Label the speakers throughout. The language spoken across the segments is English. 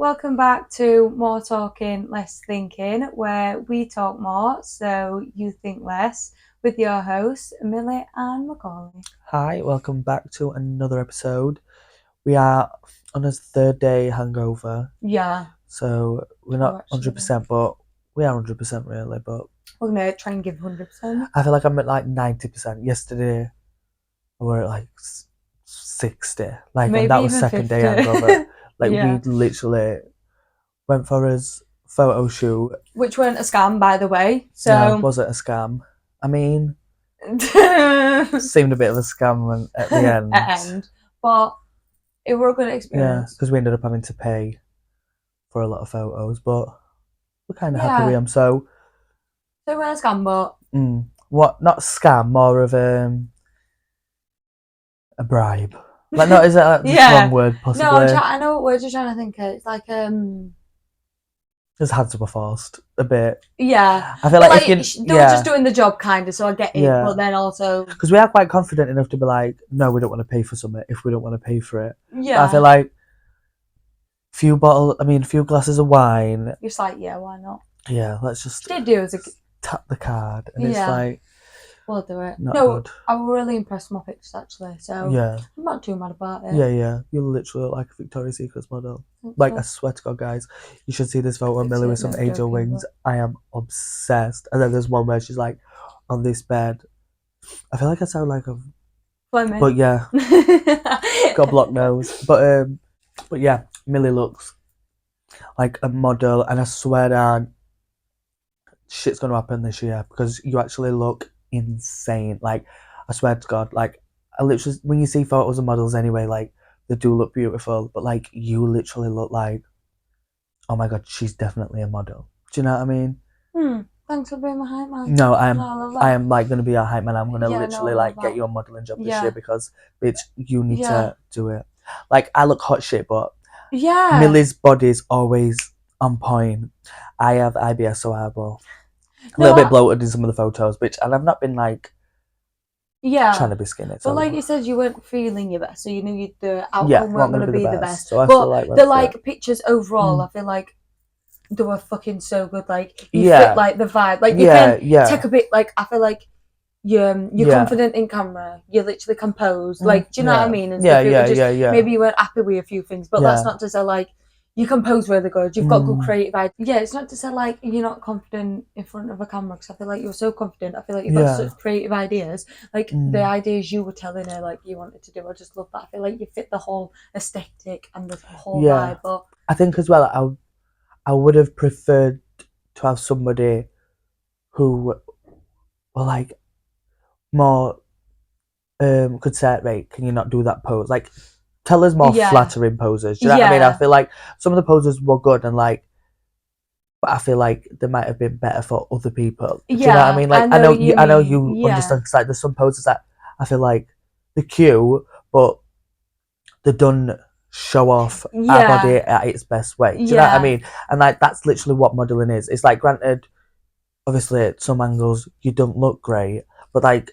Speaker 1: welcome back to More Talking, Less Thinking, where we talk more so you think less, with your hosts, Millie and Macaulay.
Speaker 2: Hi, welcome back to another episode. We are on a third day hangover,
Speaker 1: Yeah,
Speaker 2: so we're not 100%, but we are 100% really. But
Speaker 1: we're going to try and give 100%.
Speaker 2: I feel like I'm at like 90%. Yesterday, we were at like 60. Like,
Speaker 1: Maybe
Speaker 2: and that was
Speaker 1: even
Speaker 2: second
Speaker 1: 50.
Speaker 2: day hangover. Like,
Speaker 1: Yeah.
Speaker 2: we literally went for his photo shoot.
Speaker 1: Which weren't a scam, by the way. So
Speaker 2: No, was it a scam? I mean, seemed a bit of a scam at the end.
Speaker 1: But it was a good experience.
Speaker 2: Yeah, because we ended up having to pay for a lot of photos, but we're kind of happy with them. So
Speaker 1: we're a scam, but
Speaker 2: what? Not scam, more of a bribe. Like, no, is that the wrong word? Possibly.
Speaker 1: No, I know what word you're trying to think of. It's like
Speaker 2: His hands were forced a bit.
Speaker 1: Yeah,
Speaker 2: I feel like if
Speaker 1: they were just doing the job, kind of. So I get it, but then also
Speaker 2: because we are quite confident enough to be like, no, we don't want to pay for something if we don't want to pay for it.
Speaker 1: Yeah,
Speaker 2: but I feel like few glasses of wine.
Speaker 1: You're just like, yeah, why not?
Speaker 2: Yeah, let's just tap the card, and it's like,
Speaker 1: we'll do it.
Speaker 2: Good.
Speaker 1: I was really impressed with my pictures actually, so
Speaker 2: yeah,
Speaker 1: I'm not too mad about it.
Speaker 2: Yeah, you literally look like a Victoria's Secrets model. Like, I swear to God, guys, you should see this photo of Millie with some angel wings. I am obsessed. And then there's one where she's like on this bed. I feel like I sound like a
Speaker 1: Fleming.
Speaker 2: But yeah, got blocked nose. But yeah, Millie looks like a model, and I swear down, shit's gonna happen this year because you actually look insane. Like, I swear to God, like, I literally, when you see photos of models anyway, like, they do look beautiful, but like, you literally look like, oh my God, she's definitely a model. Do you know what I mean?
Speaker 1: Thanks for being my hype man.
Speaker 2: No, I am like gonna be a hype man. I'm gonna literally like get you a modeling job this year because, bitch, you need to do it. Like, I look hot shit, but Millie's body's always on point. I have IBS, so I'm a little bit bloated in some of the photos, bitch, and I've not been like trying to be skinny.
Speaker 1: But like you said, you weren't feeling your best, so you knew the outcome weren't going to be the best. So but the pictures overall, I feel like they were fucking so good. Like, you fit like the vibe. Like, you can take a bit. Like, I feel like you're confident in camera. You're literally composed. Like, do you know what I mean? And maybe you weren't happy with a few things, but that's not to say like you compose really good. You've got good creative ideas. Yeah, it's not to say like you're not confident in front of a camera, because I feel like you're so confident. I feel like you've got such creative ideas. Like, the ideas you were telling her, like, you wanted to do. I just love that. I feel like you fit the whole aesthetic and the whole vibe. But
Speaker 2: I think as well, I would have preferred to have somebody who were like more could say, right, can you not do that pose? Like, tell us more flattering poses. Do you know what I mean? I feel like some of the poses were good, and like, but I feel like they might have been better for other people. Do you know what I mean? Like, I know you understand. Cause like, there's some poses that I feel like they're cute, but they don't show off our body at its best way. Do you know what I mean? And like, that's literally what modeling is. It's like, granted, obviously at some angles you don't look great, but like,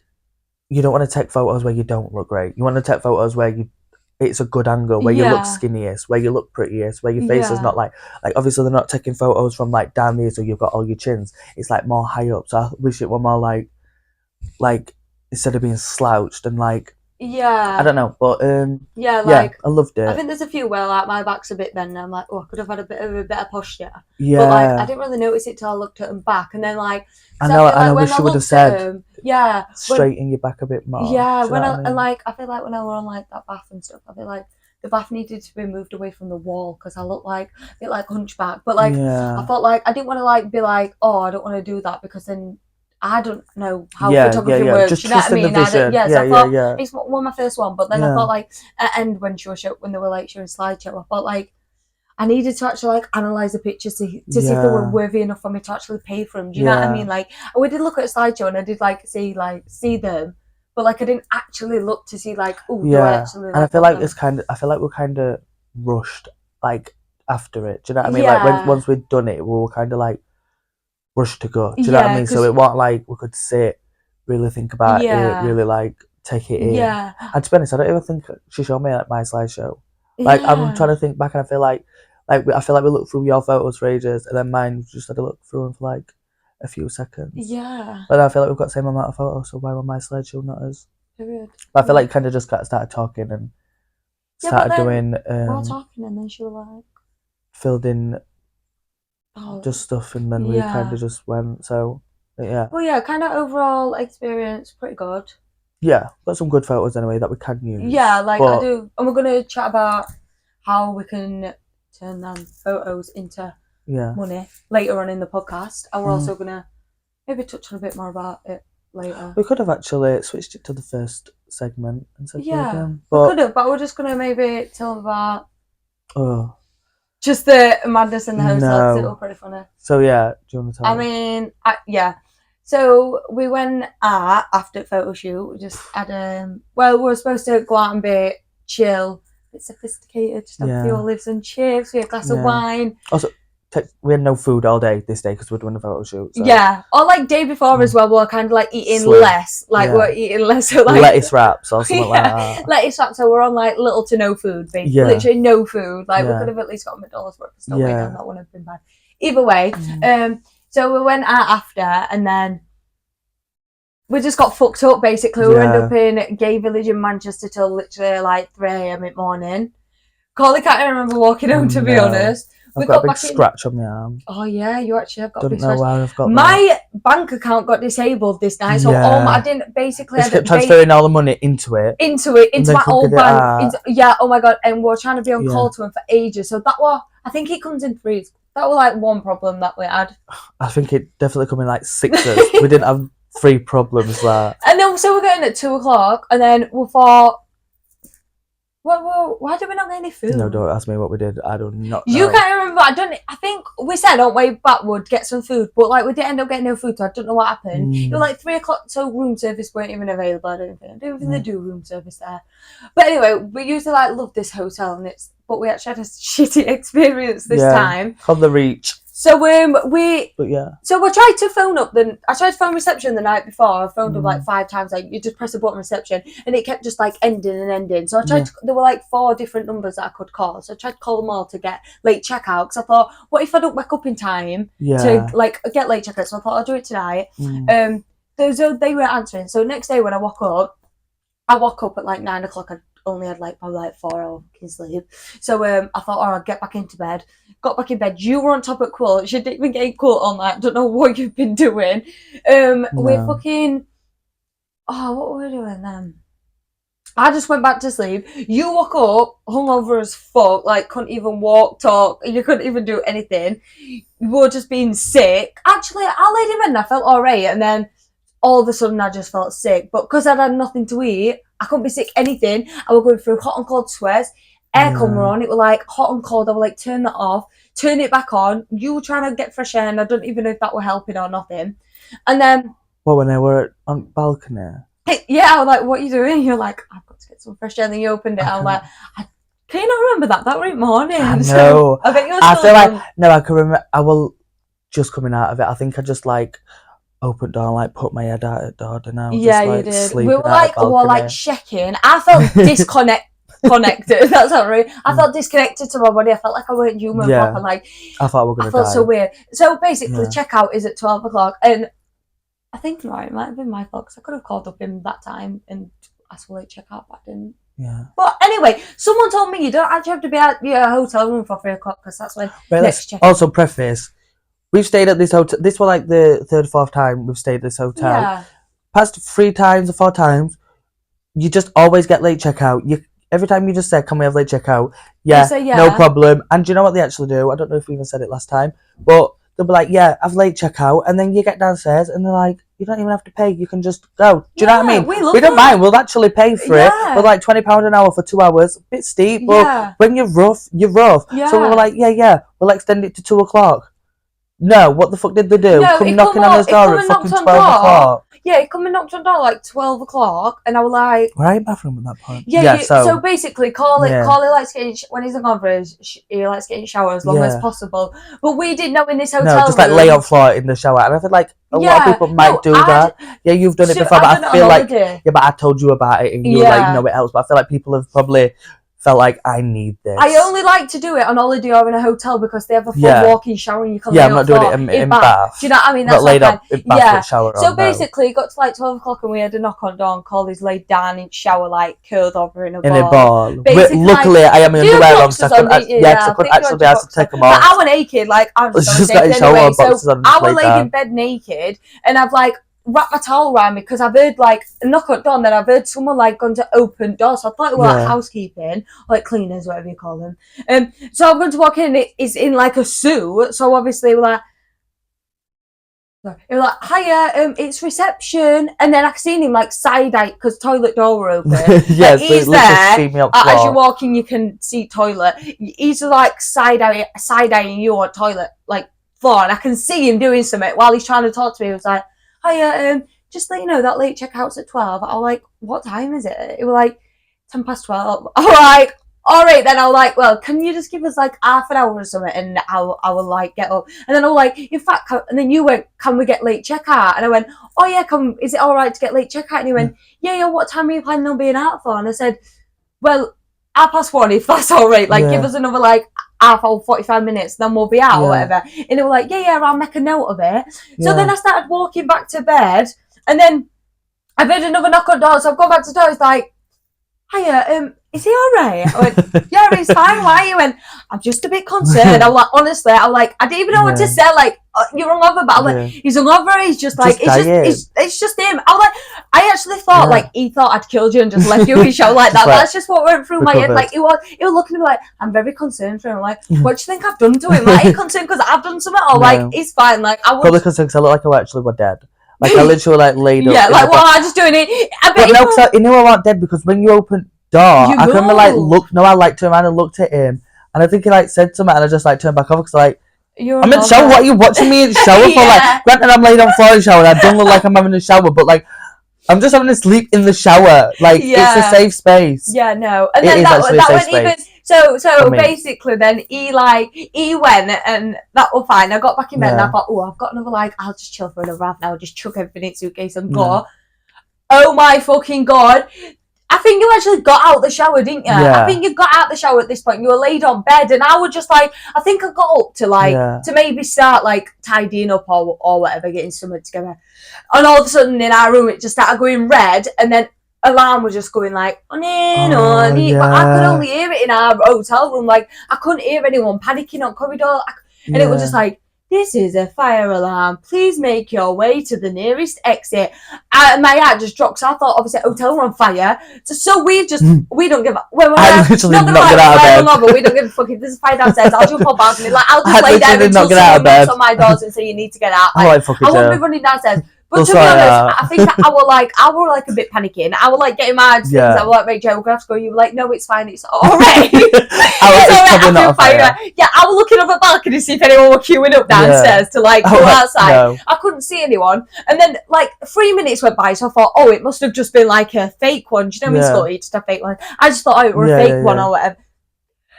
Speaker 2: you don't want to take photos where you don't look great. You want to take photos where it's a good angle, where you look skinniest, where you look prettiest, where your face is not like obviously they're not taking photos from like down there so you've got all your chins. It's like more high up. So I wish it were more like instead of being slouched and like, I don't know, but I loved it.
Speaker 1: I think there's a few where like my back's a bit bent and I'm like, oh, I could have had a bit of a better posture. But like, I didn't really notice it till I looked at them back, and then like,
Speaker 2: I wish you would have said straighten your back a bit more.
Speaker 1: Yeah, and like, I feel like when I were on like that bath and stuff, I feel like the bath needed to be moved away from the wall because I looked like a bit like hunchback. But like, I felt like I didn't want to like be like, oh, I don't want to do that, because then I don't know how photography works.
Speaker 2: Just
Speaker 1: you know what I mean?
Speaker 2: I thought
Speaker 1: it's one my first one, but then I thought like at the end when they were like showing slideshow, I felt like I needed to actually like analyze the pictures to see if they were worthy enough for me to actually pay for them. Do you know what I mean? Like, we did look at a slideshow and I did like see them, but like I didn't actually look to see like, oh, do I actually?
Speaker 2: And I feel like we're kind of rushed like after it. Do you know what I mean? Like, once we'd done it, we were kind of like rushed to go. Do you know what I mean? So it wasn't like we could sit, really think about it, really like take it in. And to be honest, I don't even think she showed me like my slideshow. Like, I'm trying to think back, and I feel like Like, I feel like we looked through your photos for ages, and then mine, we just had to look through them for, like, a few seconds.
Speaker 1: Yeah.
Speaker 2: But I feel like we've got the same amount of photos, so why were my slideshow not as...
Speaker 1: Period.
Speaker 2: But I feel like kind of just started talking and started doing...
Speaker 1: while talking, and then she was like...
Speaker 2: Filled in just stuff, and then we kind of just went, so, yeah.
Speaker 1: Well, yeah, kind of overall experience, pretty good.
Speaker 2: Yeah, got some good photos anyway that we can use.
Speaker 1: Yeah, like, I do, and we're going to chat about how we can turn them photos into money later on in the podcast, and we're also going to maybe touch on a bit more about it later.
Speaker 2: We could have actually switched it to the first segment and said
Speaker 1: we could have, but we're just going to maybe tell them about just the madness in the hotel, because it was pretty funny.
Speaker 2: So yeah, do you want to tell
Speaker 1: me? I mean, yeah. So we went out after the photo shoot. We just had we were supposed to go out and be chill, a bit sophisticated, just have a few olives and chips, we had a glass of wine.
Speaker 2: Also, we had no food all day this day because we're doing a photo shoot. So.
Speaker 1: Yeah, or like day before as well, we're kind of like eating less. Like we're eating less, so like
Speaker 2: lettuce wraps or something like that.
Speaker 1: Lettuce wraps. So we're on like little to no food, basically. Literally no food. Like we could have at least got McDonald's breakfast. No way, that wouldn't have been bad. Either way, so we went out after, and then we just got fucked up. Basically, we ended up in Gay Village in Manchester till literally like 3 a.m. in the morning. Carly can't even remember walking home, to be honest.
Speaker 2: I've got a big scratch on my arm.
Speaker 1: Oh yeah, you actually have got a big
Speaker 2: scratch. Don't know where I've got
Speaker 1: my bank account got disabled this night, so I didn't basically.
Speaker 2: I kept transferring all the money into
Speaker 1: my old bank. Oh my god, and we're trying to be on call to him for ages. So that was, I think it comes in threes. That was like one problem that we had.
Speaker 2: I think it definitely come in like sixes. We didn't have 3 problems there.
Speaker 1: And then so we're going at 2:00, and then we thought, well, why did we not get any food?
Speaker 2: No, don't ask me what we did. I do not know.
Speaker 1: You can't remember. I think we said on way back would get some food, but like we did end up getting no food, so I don't know what happened. It was like 3:00, so room service weren't even available. I don't think they do room service there. But anyway, we used to like love this hotel, but we actually had a shitty experience this time.
Speaker 2: On the Reach.
Speaker 1: So So we tried to phone up. I tried to phone reception the night before. I phoned up like 5 times. Like you just press a button reception, and it kept just like ending and ending. So I tried. There were like 4 different numbers that I could call. So I tried to call them all to get late checkout. Because I thought, what if I don't wake up in time to like get late checkout? So I thought I'll do it tonight. So they weren't answering. So next day when I woke up at like 9 o'clock. I only had like probably like 4 hours sleep. So I thought, all right, get back into bed. Got back in bed. You were on top at quilt. You didn't even get a quilt on that. Don't know what you've been doing. We're fucking. Oh, what were we doing then? I just went back to sleep. You woke up hungover as fuck, like couldn't even walk, talk. You couldn't even do anything. You were just being sick. Actually, I laid in bed and I felt alright, and then all of a sudden I just felt sick. But because I'd had nothing to eat, I couldn't be sick anything. I was going through hot and cold sweats. Aircon were on. It was like hot and cold. I was like, turn that off, turn it back on. You were trying to get fresh air, and I don't even know if that were helping or nothing. And then,
Speaker 2: well, when I were on balcony.
Speaker 1: Yeah, I was like, what are you doing? You're like, I've got to get some fresh air. And then you opened it. I was like, can you not remember that? That was morning.
Speaker 2: I know.
Speaker 1: So I bet you were
Speaker 2: I feel like, no, I can remember. I will just coming out of it. I think I just like opened door and like put my head out at the door, and I was just like
Speaker 1: you did.
Speaker 2: sleeping.
Speaker 1: We were like checking. I felt disconnected. That's not right. I felt disconnected to my body. I felt like I weren't human proper. Like
Speaker 2: I thought we were gonna die.
Speaker 1: I felt so weird. So basically, checkout is at 12 o'clock, and I think it might have been my fault because I could have called up in that time and asked for late checkout, but I didn't.
Speaker 2: Yeah.
Speaker 1: But anyway, someone told me you don't actually have to be at your hotel room for 3 o'clock because that's when next check.
Speaker 2: Also, preface: we've stayed at this hotel. This was like the 3rd or 4th time we've stayed at this hotel.
Speaker 1: Yeah.
Speaker 2: Past 3 times or 4 times, you just always get late checkout. Every time you just say, "Can we have late checkout?" Yeah, no problem. And do you know what they actually do? I don't know if we even said it last time, but they'll be like, "Yeah, have late checkout," and then you get downstairs and they're like, "You don't even have to pay. You can just go." Do you know what I mean? We don't mind. We'll actually pay for it. We're like £20 an hour for 2 hours. A bit steep, but when you're rough, you're rough. Yeah. So we were like, yeah, we'll extend it to 2 o'clock. No, what the fuck did they do?
Speaker 1: No,
Speaker 2: come knocking on his door at fucking 12 o'clock.
Speaker 1: Yeah, he come and knocked on the door like 12 o'clock, and I was like...
Speaker 2: We're out in the bathroom at that point.
Speaker 1: Yeah, so basically, Carly likes getting... When he's on conference, he likes getting shower as long as possible. But we didn't know in this hotel
Speaker 2: just like lay on floor in the shower. And I feel like a lot of people might do that. Yeah, you've done it before, but I feel like... Yeah, but I told you about it, and you were like, no, it helps. But I feel like people have probably felt like I need this.
Speaker 1: I only like to do it on holiday or in a hotel because they have a full walk-in shower and you can lay
Speaker 2: I'm not doing it in bath.
Speaker 1: Do you know what I mean? That's
Speaker 2: not laid up in bath with shower
Speaker 1: so
Speaker 2: on,
Speaker 1: basically, it got to like 12 o'clock and we had a knock on door and Collie's laid down in shower, like curled over in a ball.
Speaker 2: Luckily, I am in underwear on, so I couldn't actually be able to take them off.
Speaker 1: But I was naked, like I was just naked anyway. So I was laid in bed naked and I've like wrapped my towel around me because I've heard like a knock at door and then I've heard someone like gone to open doors, so I thought it was like housekeeping, like cleaners, whatever you call them. So I'm going to walk in and it's in like a suit, so obviously we're like, it was like, hiya, it's reception, and then I seen him like side eye because toilet door were open.
Speaker 2: Yes,
Speaker 1: he's there. As you walk in, you can see toilet. He's like side eyeing you on toilet like floor, and I can see him doing something while he's trying to talk to me. He was like, hiya, just let you know that late checkout's at 12. I was like, what time is it? It was like 10 past 12. I was like, all right, then I was like, well, can you just give us like half an hour or something and I will like get up. And then I was like, in fact, and then you went, can we get late checkout? And I went, oh yeah, is it all right to get late checkout? And he went, yeah, what time are you planning on being out for? And I said, well, 1:30 if that's all right. Like, give us another like half hour, 45 minutes, then we'll be out or whatever. And they were like, yeah, I'll make a note of it. So then I started walking back to bed and then I've heard another knock on the door. So I've gone back to the door. It's like, hiya, is he all right? I went, yeah, he's fine. Why are you? And I'm just a bit concerned. I'm like, honestly, I didn't even know what to say. Like, you're hungover, but I'm like, he's hungover. He's just like, it's just him. I'm like, I actually thought like he thought I'd killed you and just left you in show like that. That's just what went through my head. Like he was looking at me like, I'm very concerned for him. I'm like, what do you think I've done to him? Like, are you concerned because I've done something? Or like, he's fine. Like, I was
Speaker 2: probably concerned because I look like I actually were dead. Like I literally like laid up.
Speaker 1: Yeah, like well, I'm just doing it.
Speaker 2: But no, because you knew I wasn't dead because when you opened door, I couldn't like look. No, I like turned around and looked at him, and I think he like said something, and I just like turned back over because like I'm in shower. What are you watching me in shower for? Like, granted, I'm laid on floor in shower. And I don't look like I'm having a shower, but like I'm just having to sleep in the shower. Like it's a safe space.
Speaker 1: Yeah, no, and then that went even. So basically, then he went and that was fine. I got back in bed and I thought, oh, I've got another like, I'll just chill for another half an hour, just chuck everything in suitcase and go. Oh my fucking god! I think you actually got out the shower, didn't you? Yeah. I think you got out the shower at this point. You were laid on bed, and I was just like, I think I got up to like to maybe start like tidying up or whatever, getting something together. And all of a sudden in our room, it just started going red, and then alarm was just going like but I could only hear it in our hotel room. Like I couldn't hear anyone panicking on corridor, and it was just like, this is a fire alarm, please make your way to the nearest exit. My heart just dropped. So I thought obviously hotel were on fire, so we don't give a we don't give a fuck if there's a fire downstairs. I'll jump on balcony, like I'll just lay down until someone knocks on my doors and say you need to get out. Like, I won't be running downstairs. But to be honest, I think I was like a bit panicking. I was like getting my things. I was like, right, Joe, we're gonna have to go. You were like, no, it's fine, it's all right. It's all right. I fire. Yeah, I was looking up the balcony to see if anyone were queuing up downstairs to like go outside. No. I couldn't see anyone, and then like 3 minutes went by, so I thought, oh, it must have just been like a fake one. Do you know in school you just have fake one? I just thought, oh, it were a fake one or whatever.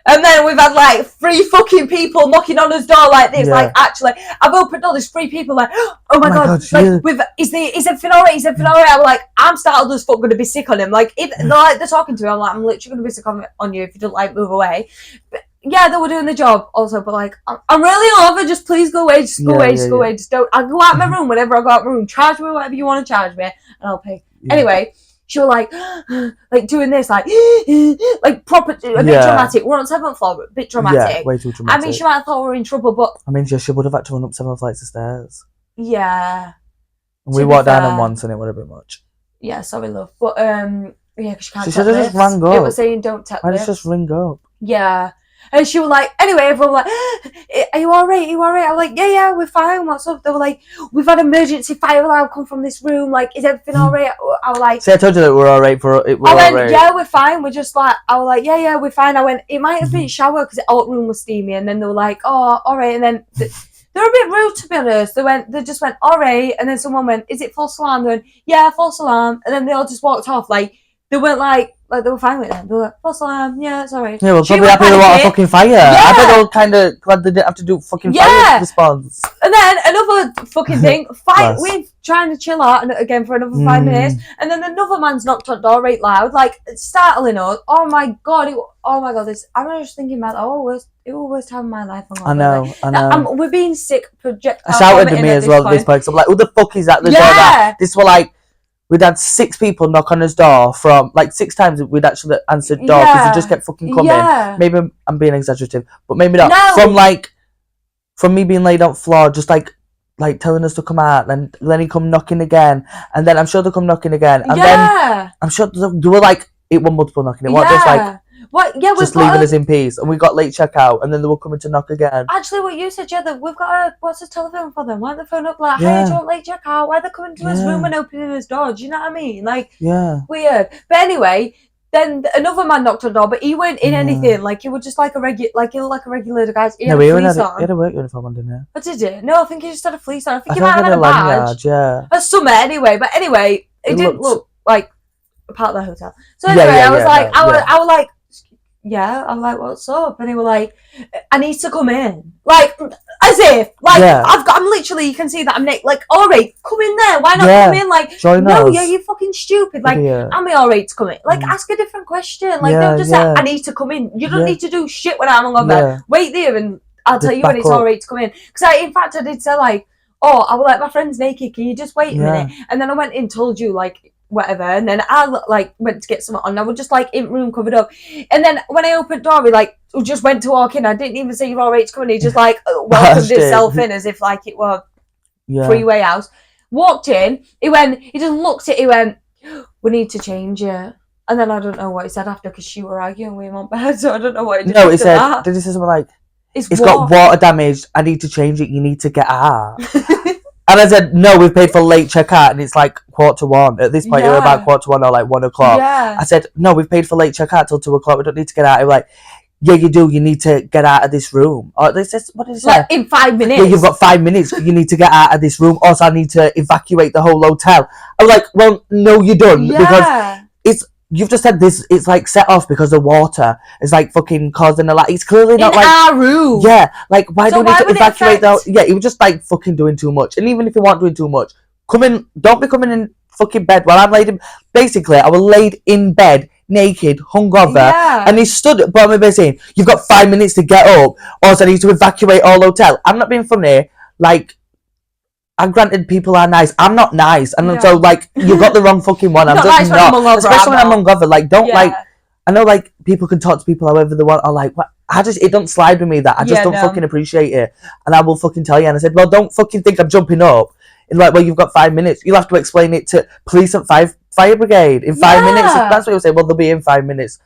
Speaker 1: And then we've had like 3 fucking people knocking on his door like this. Like actually, I've opened all these 3 people like, oh my god, like is everything alright? Is everything alright? I'm like, I'm startled as fuck, gonna be sick on him. Like if they're talking to me, I'm like, I'm literally gonna be sick on you if you don't like move away. But yeah, they were doing the job also, but like I'm really over. Just please go away. Just go away. Just go away. Just don't. I'll go out of my room whenever I go out of my room. Charge me whatever you want to charge me, and I'll pay. Anyway. She was like doing this, like proper, a bit dramatic. We're on 7th floor, a bit dramatic.
Speaker 2: Yeah, way too dramatic.
Speaker 1: I mean, she might have thought we were in trouble, but
Speaker 2: I mean, she would have had to run up 7 flights of stairs.
Speaker 1: Yeah.
Speaker 2: And we walked down them once, and it would have been much.
Speaker 1: Yeah, sorry, love, but yeah, because she can't.
Speaker 2: She should have just rang up.
Speaker 1: It was saying don't tap.
Speaker 2: Why did she just ring up?
Speaker 1: Yeah. And she was like, anyway, everyone was like, are you alright? Are you alright? I was like, yeah, we're fine. What's up? They were like, we've had emergency fire alarm come from this room. Like, is everything alright? I was like,
Speaker 2: see, I told you that we're alright
Speaker 1: I went, yeah, we're fine. We're just like, I was like, yeah, we're fine. I went, it might have been shower because the alt room was steamy. And then they were like, oh, alright. And then they were a bit rude, to be honest. They just went, alright. And then someone went, is it false alarm? They went, yeah, false alarm. And then they all just walked off. Like, they weren't like they were fine with it. They were like, false alarm, yeah, it's alright.
Speaker 2: Yeah, well, probably happy with a lot of fucking fire. Yeah. I bet they were kind of glad they didn't have to do fucking fire response.
Speaker 1: And then another fucking thing, we're trying to chill out again for another 5 minutes, and then another man's knocked on the door right loud, like startling us. Oh my god, I'm just thinking about it was worst time of my life.
Speaker 2: I know.
Speaker 1: We're being sick, projectile.
Speaker 2: I shouted at me as well at this point, 'cause I'm like, who the fuck is that? The door that? This was like, we'd had 6 people knock on his door from, like, 6 times we'd actually answered the door, because he just kept fucking coming. Yeah. Maybe I'm being exaggerative, but maybe not. No. From me being laid on the floor, just like telling us to come out, and then he come knocking again, and then I'm sure they'll come knocking again, and then I'm sure they were like, it were multiple knocking, it wasn't just like, just leaving us in peace, and we got late checkout, and then they were coming to knock again.
Speaker 1: Actually, what you said, that we've got what's the telephone for them? Why are they phone up like, hey, do you want late checkout? Why are they coming to his room and opening his door? Do you know what I mean? Like, weird. But anyway, then another man knocked on the door, but he weren't in anything. Like, he was just like a regular, guys. He had a fleece on.
Speaker 2: He had a work uniform on, didn't he?
Speaker 1: What did he? No, I think he just had a fleece on. I think he might have had a badge. Or something, anyway. But anyway, it didn't look like a part of the hotel. So anyway, I was like, I'm like, what's up? And they were like, I need to come in. Like, as if, like, I'm literally, you can see that I'm like, alright, come in there. Why not come in? Like,
Speaker 2: join us.
Speaker 1: You're fucking stupid. Like, am I alright to come in? Like, ask a different question. Like, don't just say, I need to come in. You don't need to do shit when I'm on bed. Wait there and I'll tell you when it's alright to come in. Because in fact, I did say, like, I was like, my friend's naked. Can you just wait a minute? And then I went in, told you, like, whatever, and then I went to get something on. I was just like in room covered up, and then when I opened the door, we just went to walk in. I didn't even say you're all right to come in. He just like welcomed himself in as if like it were freeway house. Walked in, he just looked at it, he went, we need to change it. And then I don't know what he said after, because she were arguing with him on bed, so I don't know what he did.
Speaker 2: No, he said, did he say something like, it's got water damage, I need to change it, you need to get out. And I said, no, we've paid for late checkout, and it's like 1:45. At this point, you're about 1:45 or like 1 o'clock. I said, no, we've paid for late checkout till 2 o'clock. We don't need to get out. They were like, yeah, you do. You need to get out of this room. Or they said, what did he say?
Speaker 1: Like, in 5 minutes.
Speaker 2: Yeah, you've got 5 minutes. You need to get out of this room. Also, I need to evacuate the whole hotel. I was like, well, no, you don't. Because you've just said this, it's like set off because of water. It's like fucking causing a lot. It's clearly not like
Speaker 1: our room.
Speaker 2: Yeah, like why do we need to evacuate the? Yeah, he was just like fucking doing too much. And even if you weren't doing too much, don't be coming in fucking bed while I'm laid in. Basically, I was laid in bed, naked, hungover, and he stood at the bottom of the bed saying, "You've got 5 minutes to get up, or else I need to evacuate all hotel." I'm not being funny. Like, and granted, people are nice. I'm not nice, and so like you've got the wrong fucking one. I'm just not, especially when I'm hungover. Like, don't like. I know, like, people can talk to people however they want. Or like, what? It don't slide with me that. I just don't fucking appreciate it, and I will fucking tell you. And I said, well, don't fucking think I'm jumping up. And like, well, you've got 5 minutes. You'll have to explain it to police at fire brigade in 5 minutes. That's what you'll say. Well, they'll be in 5 minutes.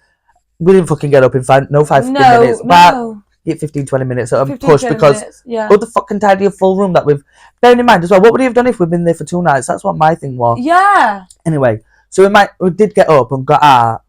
Speaker 2: We didn't fucking get up in 5 minutes. But 15-20 minutes at a push, because the fucking tidy a full room that we've, bearing in mind as well, what would he have done if we'd been there for 2 nights? That's what my thing was. Anyway, so we did get up and got out.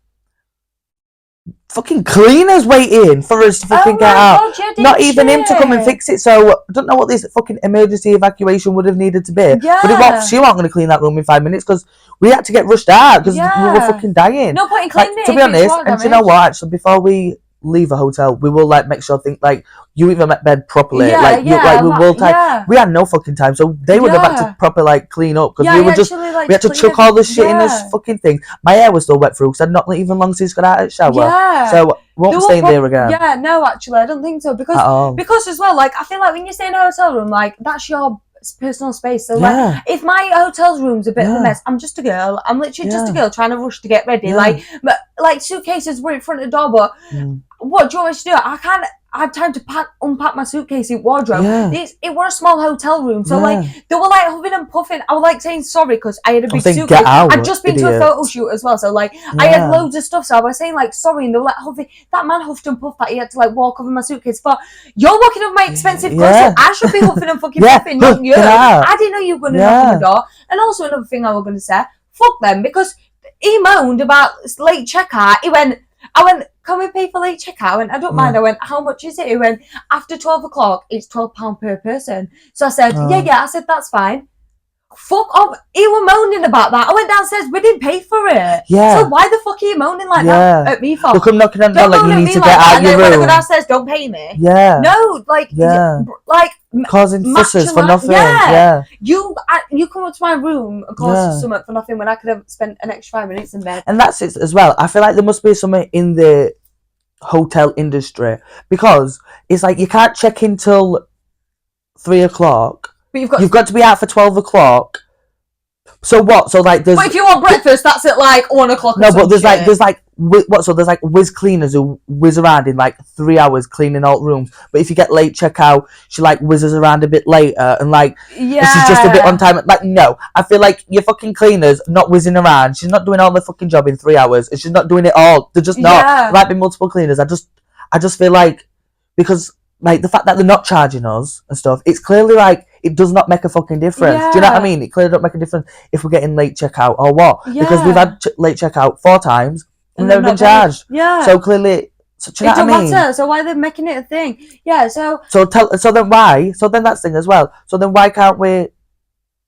Speaker 2: Fucking cleaners waiting for us to fucking get out. Not even him to come and fix it. So I don't know what this fucking emergency evacuation would have needed to be. But she wasn't going to clean that room in 5 minutes, because we had to get rushed out because we were fucking dying.
Speaker 1: No point in cleaning it.
Speaker 2: To be honest, and do you know what? Actually, before we leave a hotel, we will like make sure like you even met bed properly. We will time. We had no fucking time, so they would have had to proper like clean up, because we were just we had to chuck all the shit in this fucking thing. My hair was still wet through because I'd not even long since got out of the shower. So we won't stay there again.
Speaker 1: No, actually, I don't think so, because as well, like I feel like when you stay in a hotel room, like that's your personal space. So like, if my hotel room's a bit of a mess, I'm just a girl. I'm literally just a girl trying to rush to get ready. Like suitcases were in front of the door, but what do you want me to do? I can't. I had time to unpack my suitcase in wardrobe. It was a small hotel room, so like they were like huffing and puffing. I was like saying sorry because I had a big suitcase. I'd just been to a photo shoot as well, so like I had loads of stuff. So I was saying like sorry, and they were like huffing. That man huffed and puffed that he had to like walk over my suitcase. But you're walking over my expensive clothes, so I should be huffing and fucking puffing, not you. I didn't know you were going to knock on the door. And also another thing I was going to say, fuck them, because he moaned about late checkout. I went, can we pay for late checkout? I went, I don't mind. I went, how much is it? He went, after 12 o'clock, it's £12 per person. So I said, yeah. I said, that's fine. Fuck off. You were moaning about that. I went downstairs. We didn't pay for it.
Speaker 2: Yeah.
Speaker 1: So why the fuck are you moaning like that at me for?
Speaker 2: Look, I'm knocking on the door like you need to get out your room.
Speaker 1: When I go downstairs, don't pay me.
Speaker 2: Yeah.
Speaker 1: No, like
Speaker 2: causing fusses for nothing. Yeah.
Speaker 1: You come up to my room and cause something for nothing when I could have spent an extra 5 minutes in bed.
Speaker 2: And that's it as well. I feel like there must be something in the hotel industry because it's like you can't check in till 3 o'clock. But you've got to be out for 12 o'clock. So what? So like, there's.
Speaker 1: But if you want breakfast, that's at like 1 o'clock.
Speaker 2: No, but there's like what? So there's like whiz cleaners who whiz around in like 3 hours cleaning all rooms. But if you get late checkout, she like whizzes around a bit later and like she's just a bit on time. Like no, I feel like your fucking cleaners not whizzing around. She's not doing all the fucking job in 3 hours, and she's not doing it all. They're just not. There might be multiple cleaners. I just feel like because like the fact that they're not charging us and stuff, it's clearly like. It does not make a fucking difference. Do you know what I mean? It clearly don't make a difference if we're getting late checkout or what. Yeah. Because we've had late checkout 4 times and never been charged. Yeah. So clearly, do you know what I mean? It don't matter.
Speaker 1: So why are they making it a thing? Yeah. So
Speaker 2: then why? So then that's the thing as well. So then why can't we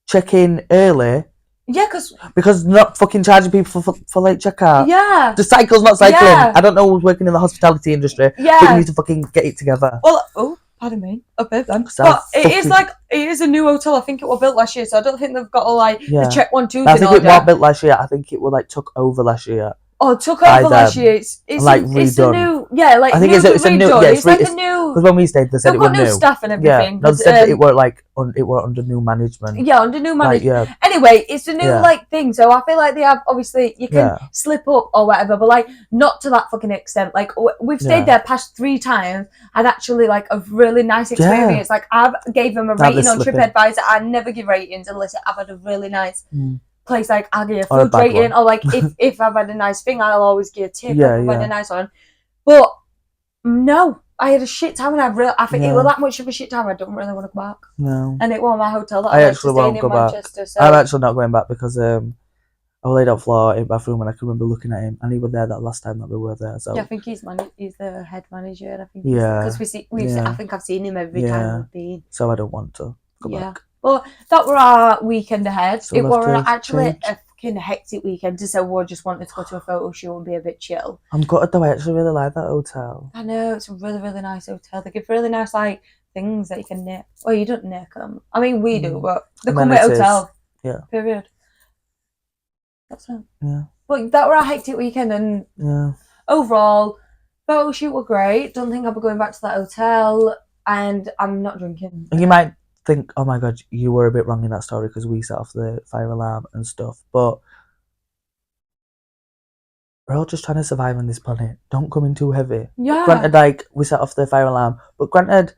Speaker 2: check in early?
Speaker 1: Yeah,
Speaker 2: because not fucking charging people for late checkout.
Speaker 1: Yeah.
Speaker 2: The cycle's not cycling. Yeah. I don't know who's working in the hospitality industry. Yeah. But you need to fucking get it together.
Speaker 1: Well, pardon me, a bit then. But it is a new hotel. I think it was built last year, so I don't think they've got the check 1, 2.
Speaker 2: I think it was built last year. I think it was like took over last year.
Speaker 1: Oh, took over last year. It's
Speaker 2: like redone.
Speaker 1: It's a new, I think it's a new. Yeah, it's like a new.
Speaker 2: Because when we stayed, they said it was new.
Speaker 1: They've got new staff and everything.
Speaker 2: Yeah, no, they said that it were like it were under new management.
Speaker 1: Yeah, under new management. Like, anyway, it's a new thing. So I feel like they have obviously you can slip up or whatever, but like not to that fucking extent. Like we've stayed there past 3 times. Had actually like a really nice experience. Like I gave them a rating on TripAdvisor. I never give ratings unless I've had a really nice. Place like I'll give a food rating or like if I've had a nice thing I'll always give a tip if I've had a nice one. But no, I had a shit time and I think it was that much of a shit time I don't really want to go back.
Speaker 2: No.
Speaker 1: And it was my hotel that I actually won't go back. So.
Speaker 2: I'm actually not going back because I laid on floor in the bathroom and I can remember looking at him and he was there that last time that we were there. So
Speaker 1: yeah, I think he's the head manager and I think because I think I've seen him every time we've been.
Speaker 2: So I don't want to go back.
Speaker 1: Well, that were our weekend ahead. So it was actually a fucking hectic weekend. So we just wanted to go to a photo shoot and be a bit chill.
Speaker 2: I'm gutted though. I actually really like that hotel.
Speaker 1: I know it's a really, really nice hotel. They give really nice like things that you can knit. Well, you don't knit them. I mean, we do, but they come with hotel.
Speaker 2: Yeah.
Speaker 1: Period. That's it.
Speaker 2: Yeah.
Speaker 1: But that were our hectic weekend, and overall, photo shoot were great. Don't think I'll be going back to that hotel, and I'm not drinking.
Speaker 2: You might think, oh my god, you were a bit wrong in that story because we set off the fire alarm and stuff, but we're all just trying to survive on this planet. Don't come in too heavy.
Speaker 1: Yeah.
Speaker 2: Granted, like, we set off the fire alarm, but granted,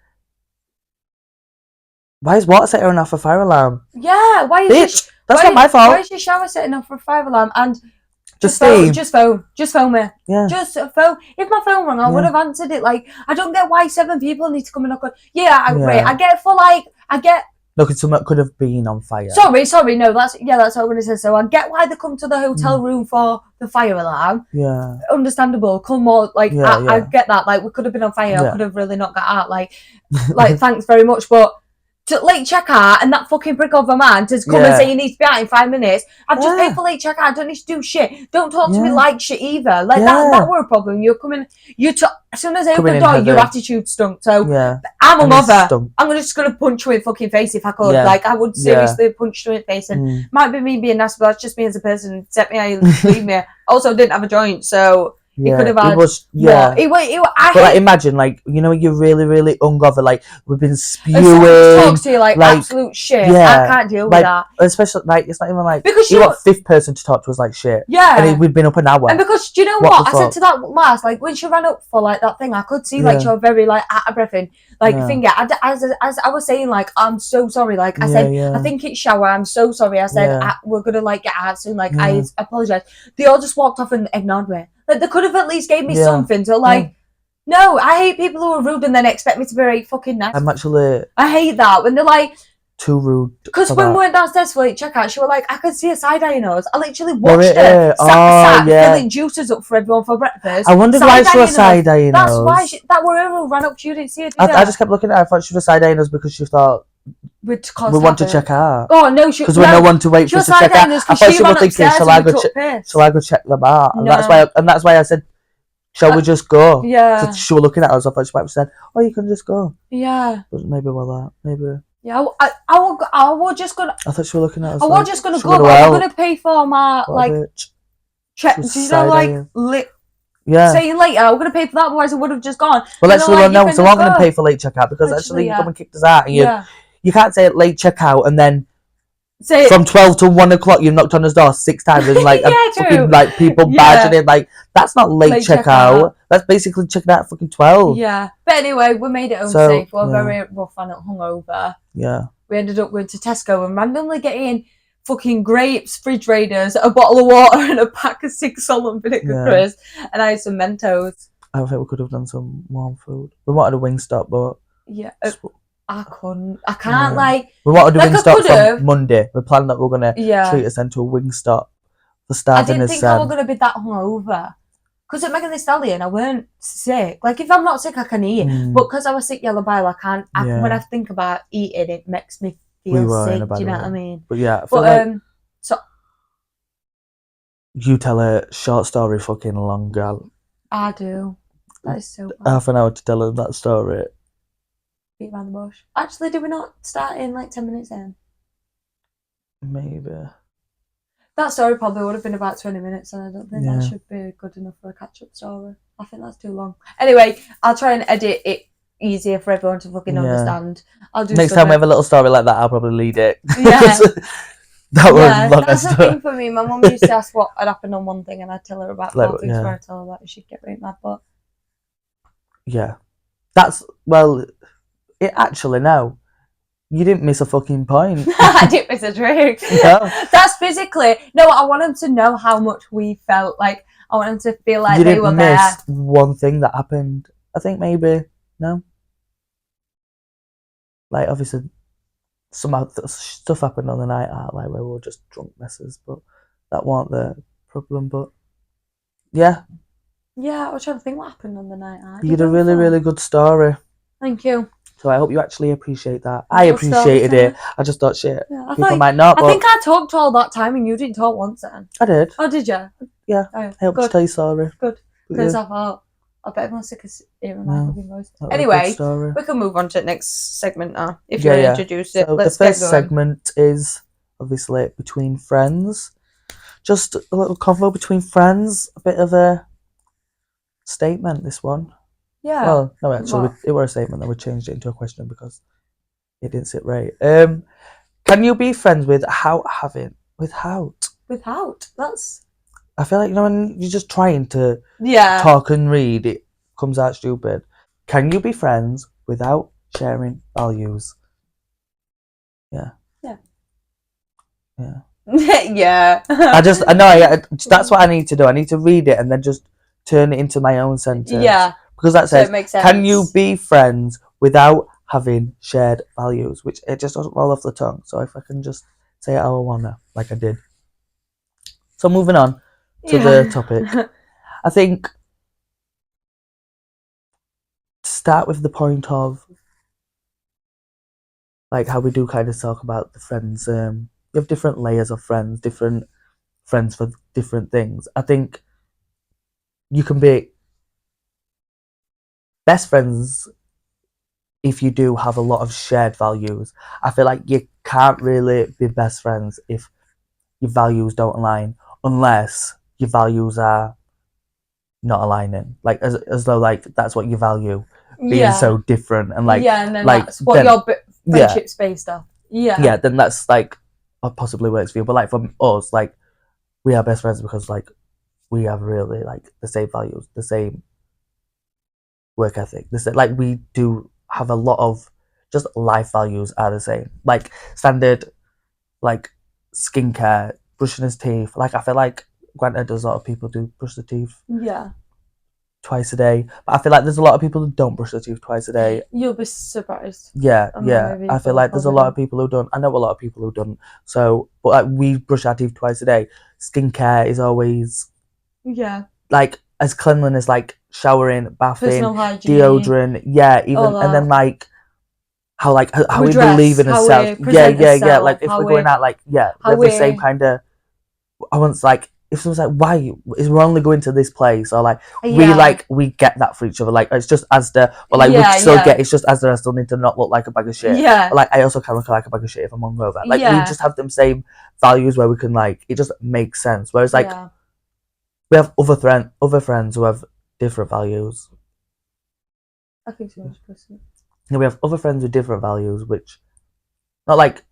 Speaker 2: why is water setting off a fire alarm?
Speaker 1: Yeah, why is
Speaker 2: Bitch, that's not my fault.
Speaker 1: Why is your shower setting off for a fire alarm? And
Speaker 2: just
Speaker 1: phone me. Just phone me.
Speaker 2: Yeah.
Speaker 1: Just phone. If my phone rang, I would have answered it. Like, I don't get why 7 people need to come and knock on. Yeah, I agree. I get.
Speaker 2: Look, someone could have been on fire.
Speaker 1: Sorry. No, that's what I'm gonna say. So I get why they come to the hotel room for the fire alarm.
Speaker 2: Yeah.
Speaker 1: Understandable. Come on, like I get that. Like we could have been on fire. Yeah. I could have really not got out. Like thanks very much, but. To late checkout and that fucking prick of a man to come and say you need to be out in 5 minutes. I've just paid for late checkout. I don't need to do shit. Don't talk to me like shit either. Like that were a problem. You're coming. As soon as I opened the door, your attitude stunk. So I'm a mother. I'm just gonna punch you in the fucking face if I could. Yeah. Like I would seriously punch you in the face. And might be me being nasty, but that's just me as a person. Set me how you leave me. Also, didn't have a joint, so. He could have had. But
Speaker 2: imagine, like, you know, you're really, really hungover. Like we've been spewing.
Speaker 1: Talks to you like absolute shit. Yeah, I can't deal with that.
Speaker 2: Especially like it's not even like
Speaker 1: because
Speaker 2: you got 5th person to talk to us like shit.
Speaker 1: Yeah,
Speaker 2: and we've been up an hour.
Speaker 1: And because do you know what I said to that last? Like when she ran up for like that thing, I could see like she was very like out of breath and like finger. As I was saying, like I'm so sorry. Like I said, I think it's shower. I'm so sorry. I said we're gonna like get out soon. Like I apologize. They all just walked off and ignored me. Like they could have at least gave me something to like. No, I hate people who are rude and then expect me to be very fucking nice. I hate that when they're like
Speaker 2: too rude.
Speaker 1: Because when we went downstairs for late checkout, she was like, I could see a side eye in hers. I literally watched her sat filling juices up for everyone for breakfast.
Speaker 2: I wondered why she was side eye in
Speaker 1: That's why that were her who ran up to you. Didn't see it.
Speaker 2: I just kept looking at her. I thought she was side eyeing us because she thought
Speaker 1: would cause
Speaker 2: we want to check out.
Speaker 1: Oh no,
Speaker 2: because we're no one to wait for us to check out. I thought she was thinking, shall I go check them out? And that's why I said, shall we just go?
Speaker 1: Yeah.
Speaker 2: So she was looking at us. I thought she might have said, oh, you can just go.
Speaker 1: Yeah.
Speaker 2: But maybe maybe.
Speaker 1: Yeah, I was just gonna.
Speaker 2: I thought she was looking at us.
Speaker 1: I was just gonna go, but I'm gonna pay for my check. Do you know
Speaker 2: Yeah.
Speaker 1: Saying later, I'm going to pay for that, otherwise I would have just gone.
Speaker 2: Well, actually, no, so I'm going to pay for late checkout because actually you come and kicked us out. And you can't say late checkout and then from 12 to 1 o'clock you've knocked on his door 6 times and fucking people badging in. That's not late checkout. That's basically checking out at fucking 12.
Speaker 1: Yeah. But anyway, we made it home safe. We were very rough and hungover.
Speaker 2: Yeah.
Speaker 1: We ended up going to Tesco and randomly getting fucking grapes, fridge raiders, a bottle of water and a pack of 6 salt and vinegar crisps, and I had some Mentos.
Speaker 2: I think we could have done some warm food. We wanted a Wingstop, but
Speaker 1: I couldn't. I can't
Speaker 2: we wanted a Wingstop from Monday. We planned that we're gonna treat us into a Wingstop for starting. I
Speaker 1: didn't think I was gonna be that hungover. Because at Megan Thee Stallion, I weren't sick. If I'm not sick, I can eat. But because I was sick yellow bile, I can't. When I think about eating, it makes me feel sick. Do you know what I mean?
Speaker 2: But yeah, I feel
Speaker 1: so
Speaker 2: you tell a short story fucking long, girl.
Speaker 1: I do. That is so bad.
Speaker 2: Half an hour to tell them that story.
Speaker 1: Beat around the bush. Actually, did we not start in 10 minutes in?
Speaker 2: Maybe.
Speaker 1: That story probably would have been about 20 minutes, and I don't think that should be good enough for a catch-up story. I think that's too long. Anyway, I'll try and edit it easier for everyone to fucking understand. I'll do
Speaker 2: next time we have a little story like that, I'll probably lead it.
Speaker 1: Yeah.
Speaker 2: That's
Speaker 1: the thing for me. My mum used to ask what had happened on one thing, and I'd tell her about 4 things where I tell her that she'd get right mad. But
Speaker 2: yeah, it actually no. You didn't miss a fucking point.
Speaker 1: I didn't miss a drink. No. That's physically. No, I want them to know how much we felt. I want them to feel like they were there. You didn't miss
Speaker 2: one thing that happened. I think maybe, no? Obviously, some stuff happened on the night out, where we were just drunk messes, but that wasn't the problem, but yeah.
Speaker 1: Yeah, I was trying to think what happened on the night out.
Speaker 2: You had a really, really good story.
Speaker 1: Thank you.
Speaker 2: So I hope you actually appreciate that. I appreciated it. I just thought, shit, people might not.
Speaker 1: I think I talked all that time and you didn't talk once then.
Speaker 2: I did.
Speaker 1: Oh, did you?
Speaker 2: Yeah. I hope to tell you sorry.
Speaker 1: Good. Because I thought, I bet everyone's sick of hearing my fucking voice. Anyway, we can move on to the next segment now. If you want to introduce it, let's get going. The first segment
Speaker 2: is obviously between friends. Just a little convo between friends. A bit of a statement, this one.
Speaker 1: Yeah.
Speaker 2: Well, no, actually, it was a statement that we changed it into a question because it didn't sit right. Can you be friends without?
Speaker 1: Without? That's.
Speaker 2: I feel like when you're just trying to talk and read, it comes out stupid. Can you be friends without sharing values? Yeah.
Speaker 1: Yeah.
Speaker 2: Yeah.
Speaker 1: Yeah.
Speaker 2: I know. That's what I need to do. I need to read it and then just turn it into my own sentence.
Speaker 1: Yeah.
Speaker 2: Because that says, can you be friends without having shared values? Which it just doesn't roll off the tongue. So if I can just say it how I wanna, like I did. So moving on to the topic. I think to start with the point of how we do kind of talk about the friends. You have different layers of friends, different friends for different things. I think you can be best friends if you do have a lot of shared values. I feel like you can't really be best friends if your values don't align, unless your values are not aligning. As though that's what you value, being so different and
Speaker 1: and then that's what your friendship's based off. Yeah.
Speaker 2: Yeah, then that's what possibly works for you. But for us, we are best friends because we have really the same values, the same work ethic. We do have a lot of just life values are the same. Standard, skincare, brushing his teeth. I feel granted, there's a lot of people do brush their teeth.
Speaker 1: Yeah.
Speaker 2: Twice a day, but I feel there's a lot of people who don't brush their teeth twice a day.
Speaker 1: You'll be surprised.
Speaker 2: Yeah. I feel there's a lot of people who don't. I know a lot of people who don't. So, but we brush our teeth twice a day. Skincare is always as cleanliness, showering, bathing, deodorant, even, and then how we believe in ourselves. Yeah. Like if we're going out, like we have the same kind of. I want like if someone's like, why is we're only going to this place, or like we get that for each other. Like it's just Asda, but like we still get it's just Asda. I still need to not look like a bag of shit.
Speaker 1: Yeah.
Speaker 2: But, like I also can look like a bag of shit if I'm hungover. Like we just have them same values where we can like it just makes sense. Whereas like we have other friends who have different values.
Speaker 1: I think so.
Speaker 2: Yeah, we have other friends with different values, which not like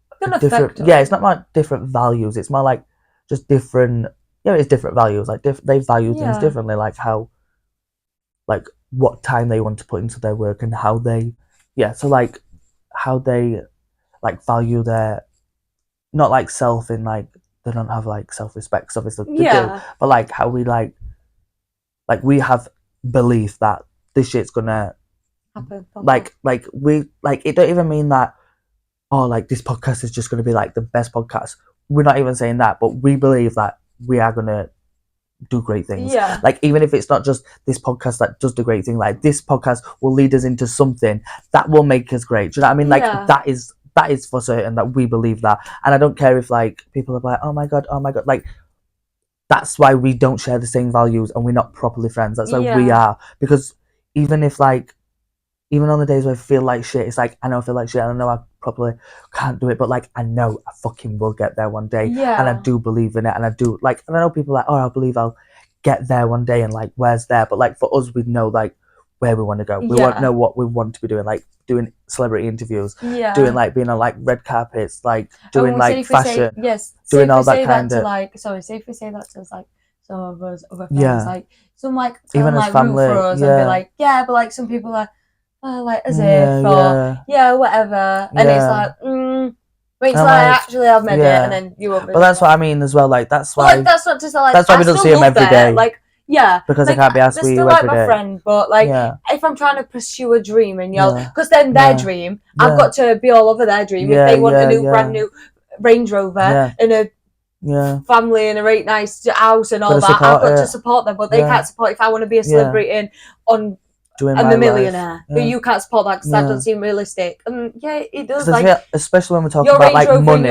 Speaker 1: different.
Speaker 2: It's not like different values. It's more like just different. Yeah, it's different values. Like they value things differently. Like how, like what time they want to put into their work and how they, so like how they like value their, not like self in like they don't have like self-respect. Cause obviously they do, but like how we like we have belief that this shit's gonna
Speaker 1: happen.
Speaker 2: Like we like it don't even mean that like this podcast is just gonna be like the best podcast. We're not even saying that, but we believe that we are gonna do great things.
Speaker 1: Yeah.
Speaker 2: Like even if it's not just this podcast that does the great thing, like this podcast will lead us into something that will make us great. Do you know what I mean? Like that is for certain that we believe that. And I don't care if like people are like, oh my god, like that's why we don't share the same values and we're not properly friends. That's why we are. Because even if like even on the days where I feel like shit, it's like I know I feel like shit and I know I probably can't do it, but like I know I fucking will get there one day.
Speaker 1: Yeah.
Speaker 2: And I do believe in it, and I do like, and I know people are like, oh, I believe I'll get there one day, and like where's there? But like for us, we know like where we want to go. We want to know what we want to be doing, like doing celebrity interviews, doing like being on like red carpets, like doing like fashion, doing all that kind of.
Speaker 1: Like, sorry, say if we say that to us, like some of us other friends, like some like
Speaker 2: even
Speaker 1: like
Speaker 2: as family,
Speaker 1: root for us and be like, but like some people are. Like as if or whatever, and it's like but it's like actually I've made it, and then you won't.
Speaker 2: But that's what I mean as well. Like that's why.
Speaker 1: Like, that's not just like.
Speaker 2: That's why we don't see him every day.
Speaker 1: Like
Speaker 2: because
Speaker 1: like,
Speaker 2: I can't be asked with you every day.
Speaker 1: They're still like my friend, but like if I'm trying to pursue a dream and because then their dream, I've got to be all over their dream. If they want a new brand new Range Rover and a family and a very nice house and all that, I've got to support them, but they can't support if I want to be a celebrity and on. I'm a millionaire, but you can't support that because that doesn't seem realistic. And it does. Like,
Speaker 2: especially when we talk about like money.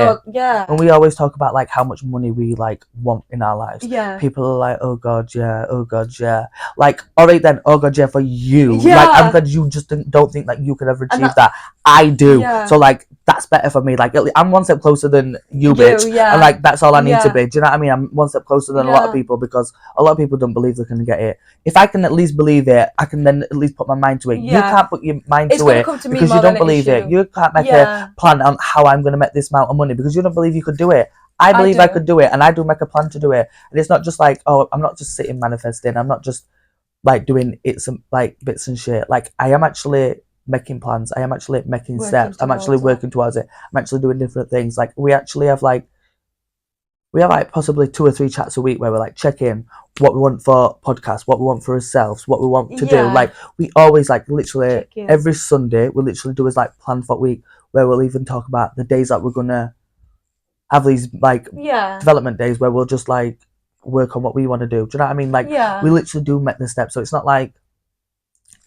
Speaker 2: When we always talk about like how much money we like want in our lives. People are like, oh god, yeah. Like, all right then, oh god, yeah, for you. Like, I'm glad you just don't think that you could ever achieve that. I do. So like, that's better for me. Like, I'm one step closer than you bitch. And like, that's all I need to be. Do you know what I mean? I'm one step closer than a lot of people because a lot of people don't believe they can get it. If I can at least believe it, I can then at least put my mind to it. You can't put your mind to it because you don't believe it. You can't make a plan on how I'm going to make this amount of money because you don't believe you could do it. I believe I could do it, and I do make a plan to do it. And it's not just like, oh, I'm not just sitting manifesting. I'm not just like doing it some like bits and shit. Like I am actually making plans. I am actually making steps. I'm actually working towards it. I'm actually doing different things. Like we have possibly 2 or 3 chats a week where we're like check in what we want for podcasts, what we want for ourselves, what we want to do. Like we always like literally every Sunday we literally do is like plan for a week where we'll even talk about the days that we're gonna have these like development days where we'll just like work on what we want to do. Do you know what I mean? Like we literally do make the steps, so it's not like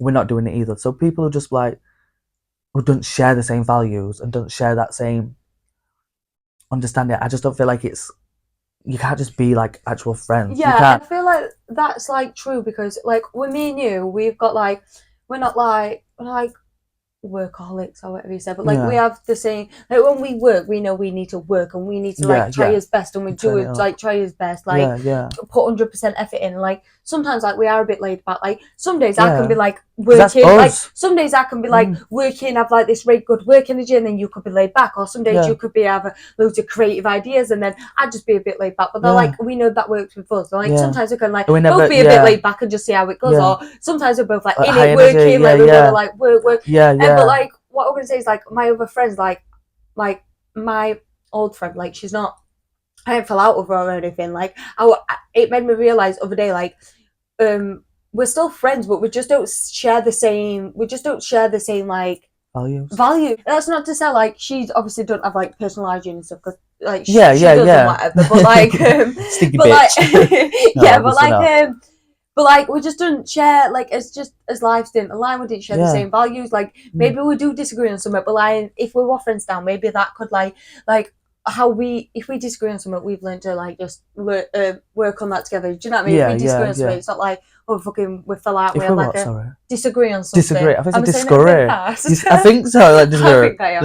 Speaker 2: we're not doing it either. So people are just like who don't share the same values and don't share that same understanding. I just don't feel like it's. You can't just be like actual friends.
Speaker 1: I feel like that's like true because like with me and you, we've got like we're not like workaholics or whatever you said, but like we have the same. Like when we work, we know we need to work and we need to like try his best, and we do it like try his best, like put 100% effort in. Like sometimes like we are a bit laid back. Like some days I can be like working, like some days I can be like working, have like this really good work energy, and then you could be laid back. Or some days you could be have loads of creative ideas, and then I'd just be a bit laid back. But they're like we know that works with us. So, like sometimes we can like both be a bit laid back and just see how it goes, or sometimes we're both like in it working, like we want to like work. But like what I'm gonna say is like my other friends, like my old friend, like she's not. I didn't fall out with her or anything. Like it made me realize other day, like we're still friends, but we just don't share the same. We just don't share the same like value. That's not to say like she's obviously don't have like personal hygiene and stuff because like she does and whatever. But like
Speaker 2: stinky
Speaker 1: but
Speaker 2: bitch.
Speaker 1: like but like But like we just don't share, like it's just as lives didn't align, we didn't share the same values. Like maybe we do disagree on something, but like if we were friends now, maybe that could like if we disagree on something, we've learned to like just work on that together. Do you know what I mean? If we disagree on something, it's not like we fell out. We had like disagree on something.
Speaker 2: Disagree. I think it's disagree. I think so. Like disagree.
Speaker 1: I think I am.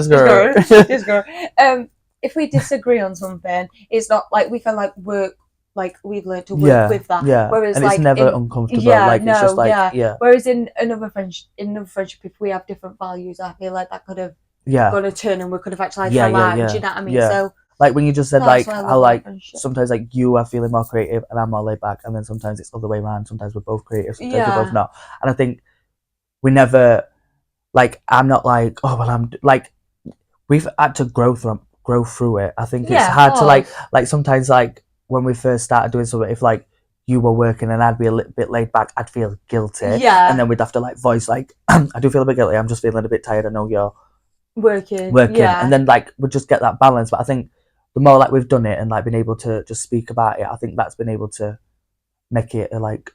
Speaker 1: Disagree. If we disagree on something, it's not like we can like work. Like we've learned to work with that. Whereas
Speaker 2: and
Speaker 1: like
Speaker 2: it's never uncomfortable. Like it's just like
Speaker 1: Whereas in another friendship, if we have different values, I feel like that could have gone a turn and we could have actually fell out. Do you know what I mean? So
Speaker 2: like when you just said like how like sometimes like you are feeling more creative and I'm more laid back, and then sometimes it's the other way around. Sometimes we're both creative, sometimes we're both not. And I think we never like I'm not like I'm like we've had to grow through it. I think it's hard to like sometimes like when we first started doing something, if like you were working and I'd be a little bit laid back, I'd feel guilty. And then we'd have to like voice like I do feel a bit guilty. I'm just feeling a bit tired. I know you're
Speaker 1: working.
Speaker 2: And then like we just get that balance. But I think the more like we've done it and like been able to just speak about it, I think that's been able to make it a, like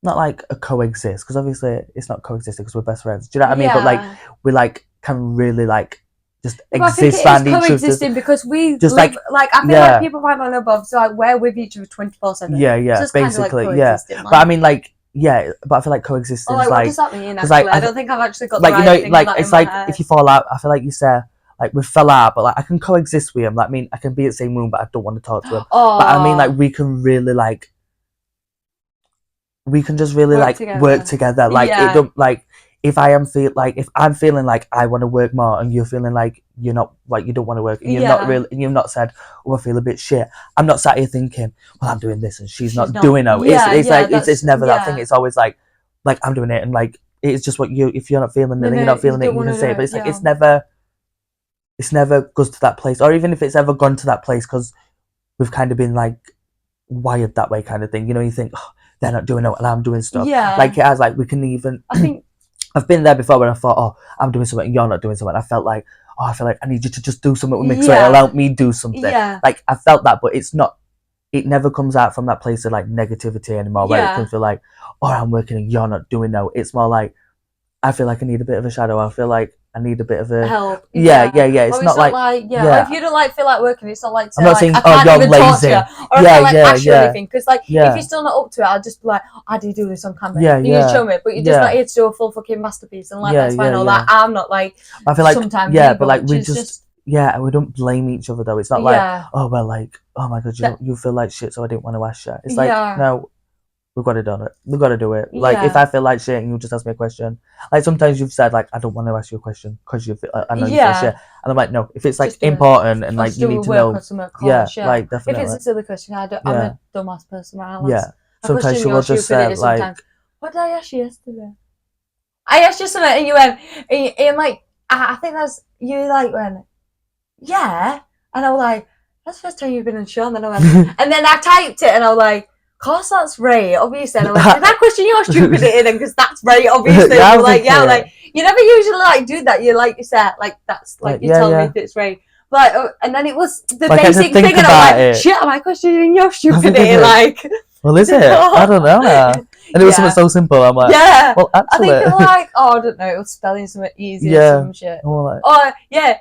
Speaker 2: not like a coexist, because obviously it's not coexisting because we're best friends. Do you know what I mean? But like we like can really like just exist
Speaker 1: and each other. Coexisting because we just live, like I feel like people might not know, but so like we're with each other 24/7.
Speaker 2: Yeah, so basically, like But I mean, like, but I feel like coexisting is like. What
Speaker 1: does that mean? Like, I don't think I've actually got like
Speaker 2: the right like it's like if you fall out. I feel like you say like we fell out, but like I can coexist with him. Like, I mean, I can be in the same room, but I don't want to talk to him. But I mean, like we can really like. We can just really work together. Like it don't like. If I'm feeling like I want to work more, and you're feeling like you're not, like you don't want to work, and you're not really, and you've not said, I feel a bit shit. I'm not sat here thinking, well, I'm doing this and she's not doing it. It's never that thing. It's always like I'm doing it, and like it's just what if you're not feeling it, then you're not feeling it. You can say it, but it's like it's never goes to that place, or even if it's ever gone to that place, because we've kind of been like wired that way, kind of thing. You know, you think they're not doing it, and I'm doing stuff. Like it has, like we can even. I think. I've been there before when I thought, I'm doing something and you're not doing something. I felt like, I feel like I need you to just do something with me, so it'll help me do something. Like I felt that, but it's not. It never comes out from that place of like negativity anymore, where it can feel like, I'm working and you're not doing no. It's more like I feel like I need a bit of a shadow. I feel like I need a bit of a help. Yeah. It's not like
Speaker 1: like if you don't feel like working, it's not like
Speaker 2: I'm not saying
Speaker 1: I can't
Speaker 2: you're
Speaker 1: even
Speaker 2: lazy.
Speaker 1: Talk to you, or I can't ask you anything, because like if you're still not up to it, I'll just be like, how do you do this on camera? You show me, but you're just not here to do a full fucking masterpiece, and like that's fine. All that I'm not like. I feel like sometimes
Speaker 2: but like we just and we don't blame each other though. It's not like like oh my god, you feel like shit, so I didn't want to ask you. It's like no. We've got to do it. We've got to do it. Like if I feel like shit and you just ask me a question, like sometimes you've said like I don't want to ask you a question because you feel I know you feel shit, and I'm like no. If it's like important and like you need to know, like definitely.
Speaker 1: If it's a silly question, I'm a dumbass person.
Speaker 2: Sometimes she will just say like,
Speaker 1: "What did I ask you yesterday?" I asked you something and you went, and like I think that's you like went, yeah, and I was like, that's the first time you've been on show, and then I went, and then I typed it and I was like. Course that's right, obviously. And I went, that question you're stupid at then, because that's right, obviously. Like you never usually like do that. You like you said, like that's like you tell me if it's right. But and then it was the basic thing, and I'm like, shit, am I questioning your stupidity? Like,
Speaker 2: well, is it? I don't know. And it was something so simple. I'm like, well, actually,
Speaker 1: I think you're like, I don't know, it was spelling something easy or some shit. Yeah,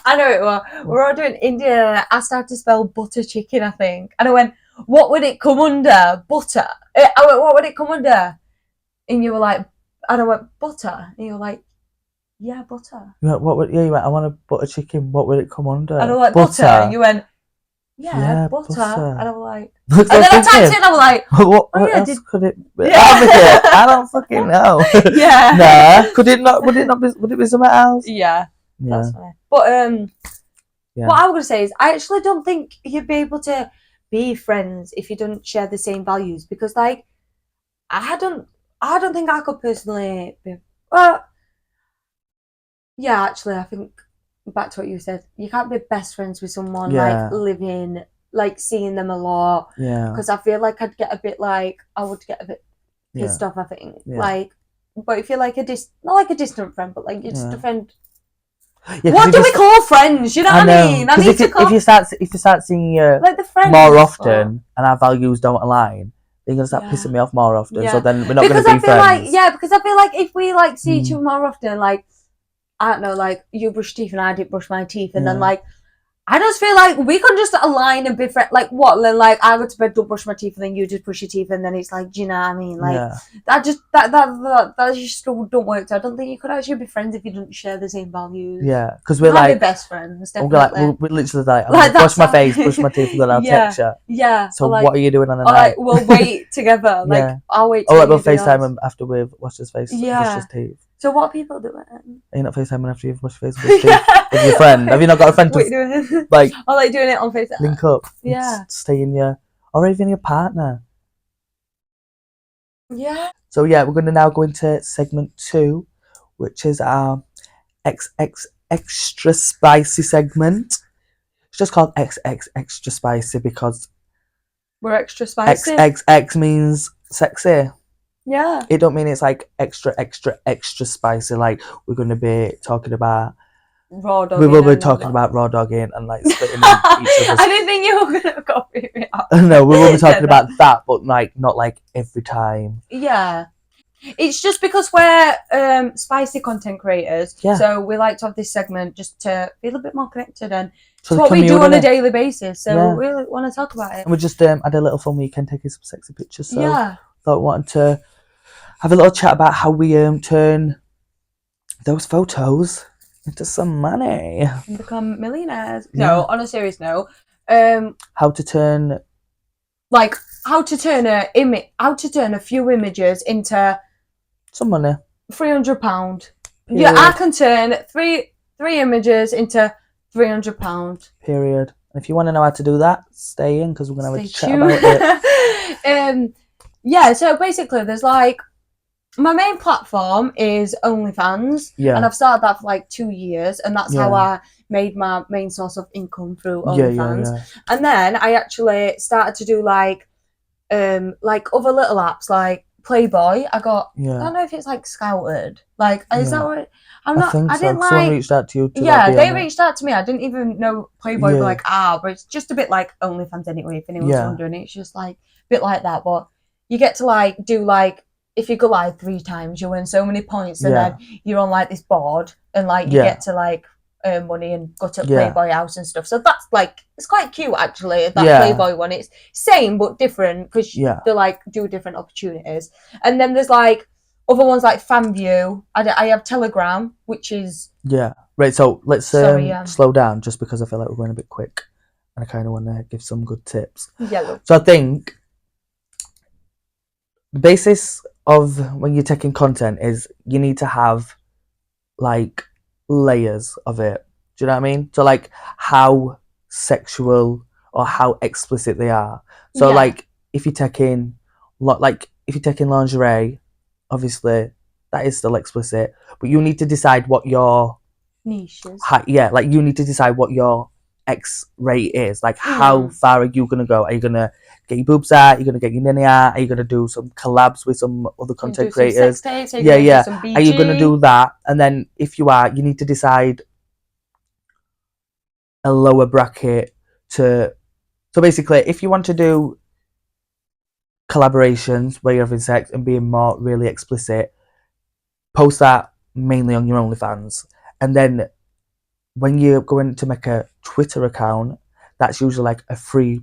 Speaker 1: I know it was. We're all doing Indian, and I asked her to spell butter chicken, I think, and I went. What would it come under? Butter. I went, what would it come under? And you were like, and I went, butter. And you were like, yeah, butter.
Speaker 2: You went, what would, you went, I want a butter chicken. What would it come under?
Speaker 1: And I went, butter. And you went, yeah, butter. And I was like, and then I typed it and I was like,
Speaker 2: what else could it be? I don't fucking know. Nah. Would it be something else?
Speaker 1: Yeah. That's fine. But, what I was going to say is, I actually don't think you'd be able to be friends if you don't share the same values, because like I don't think I could personally be actually I think back to what you said, you can't be best friends with someone like living, like seeing them a lot, because I feel like I'd get a bit like I would get a bit pissed off, I think like, but if you're like not like a distant friend, but like you're just a friend. What do we call friends? You know what I mean?
Speaker 2: If you start seeing you like the friends more often and our values don't align, you're gonna start pissing me off more often. So then we're not gonna be friends.
Speaker 1: Because I feel like if we like see each other more often, like I don't know, like you brush teeth and I didn't brush my teeth, and then like I just feel like we can just align and be friends. Like what? Then like I go to bed, don't brush my teeth, and then you just brush your teeth, and then it's like, do you know what I mean? Like that just don't work. So I don't think you could actually be friends if you don't share the same values.
Speaker 2: Yeah, because we're like
Speaker 1: best friends. Definitely.
Speaker 2: We're literally like, I'm gonna brush my face, brush my teeth, and then I'll text you.
Speaker 1: Yeah.
Speaker 2: So what are you doing on a night?
Speaker 1: Like we'll wait together. Like I'll wait.
Speaker 2: Or like we'll FaceTime him after we've washed his face, brushed his teeth.
Speaker 1: So what are people doing?
Speaker 2: Are you not FaceTiming after you've washed your face with your friend? Have you not got a friend to like?
Speaker 1: I like doing it on FaceTime.
Speaker 2: Link up. Yeah. Stay in your, or even your partner.
Speaker 1: Yeah.
Speaker 2: So yeah, we're going to now go into segment 2, which is our XX extra spicy segment. It's just called XX extra spicy because
Speaker 1: we're extra spicy.
Speaker 2: XXX means sexy.
Speaker 1: Yeah.
Speaker 2: It don't mean it's like extra spicy. Like we're going to be talking about
Speaker 1: raw dogging.
Speaker 2: We will be talking about raw dogging and like spitting in each other's.
Speaker 1: I didn't think you were going to copy me out.
Speaker 2: No, we will be talking about that, but like not like every time.
Speaker 1: Yeah. It's just because we're spicy content creators, so we like to have this segment just to feel a bit more connected and it's what we do on a daily basis. So we really want to talk about it.
Speaker 2: And we just had a little fun weekend taking some sexy pictures. So thought we wanted to have a little chat about how we turn those photos into some money
Speaker 1: and become millionaires. No, on a serious note,
Speaker 2: how to turn
Speaker 1: a few images into
Speaker 2: some money.
Speaker 1: £300. Yeah, I can turn three images into £300.
Speaker 2: Period. And if you want to know how to do that, stay in because we're gonna have a chat about it.
Speaker 1: Yeah. So basically, there's like my main platform is OnlyFans, and I've started that for like 2 years, and that's how I made my main source of income through OnlyFans. And then I actually started to do like other little apps like Playboy. I got I don't know if it's like scouted. Like is that what I didn't like
Speaker 2: someone reached out to you
Speaker 1: they reached out to me. I didn't even know Playboy were like but it's just a bit like OnlyFans anyway, if anyone's wondering. It's just like a bit like that, but you get to like do like if you go live 3 times you win so many points and then you're on like this board and like you get to like earn money and go to Playboy house and stuff. So that's like it's quite cute actually, that Playboy one. It's same but different because they like do different opportunities. And then there's like other ones like FanView. I have Telegram, which is
Speaker 2: right. So let's slow down just because I feel like we're going a bit quick and I kind of want to give some good tips. So I think the basis of when you're taking content is you need to have like layers of it. Do you know what I mean? So like how sexual or how explicit they are. So like if you're taking lingerie, obviously that is still explicit, but you need to decide what your
Speaker 1: niche is.
Speaker 2: Like you need to decide what your X rate is. Like how far are you gonna go? Are you gonna get your boobs out? Are you gonna get your ninny out? Are you gonna do some collabs with some other content creators?
Speaker 1: Some sex tapes,
Speaker 2: Are you gonna do that? And then if you are, you need to decide a lower bracket to. So basically, if you want to do collaborations where you're having sex and being more really explicit, post that mainly on your OnlyFans, and then when you're going to make a Twitter account, that's usually like a free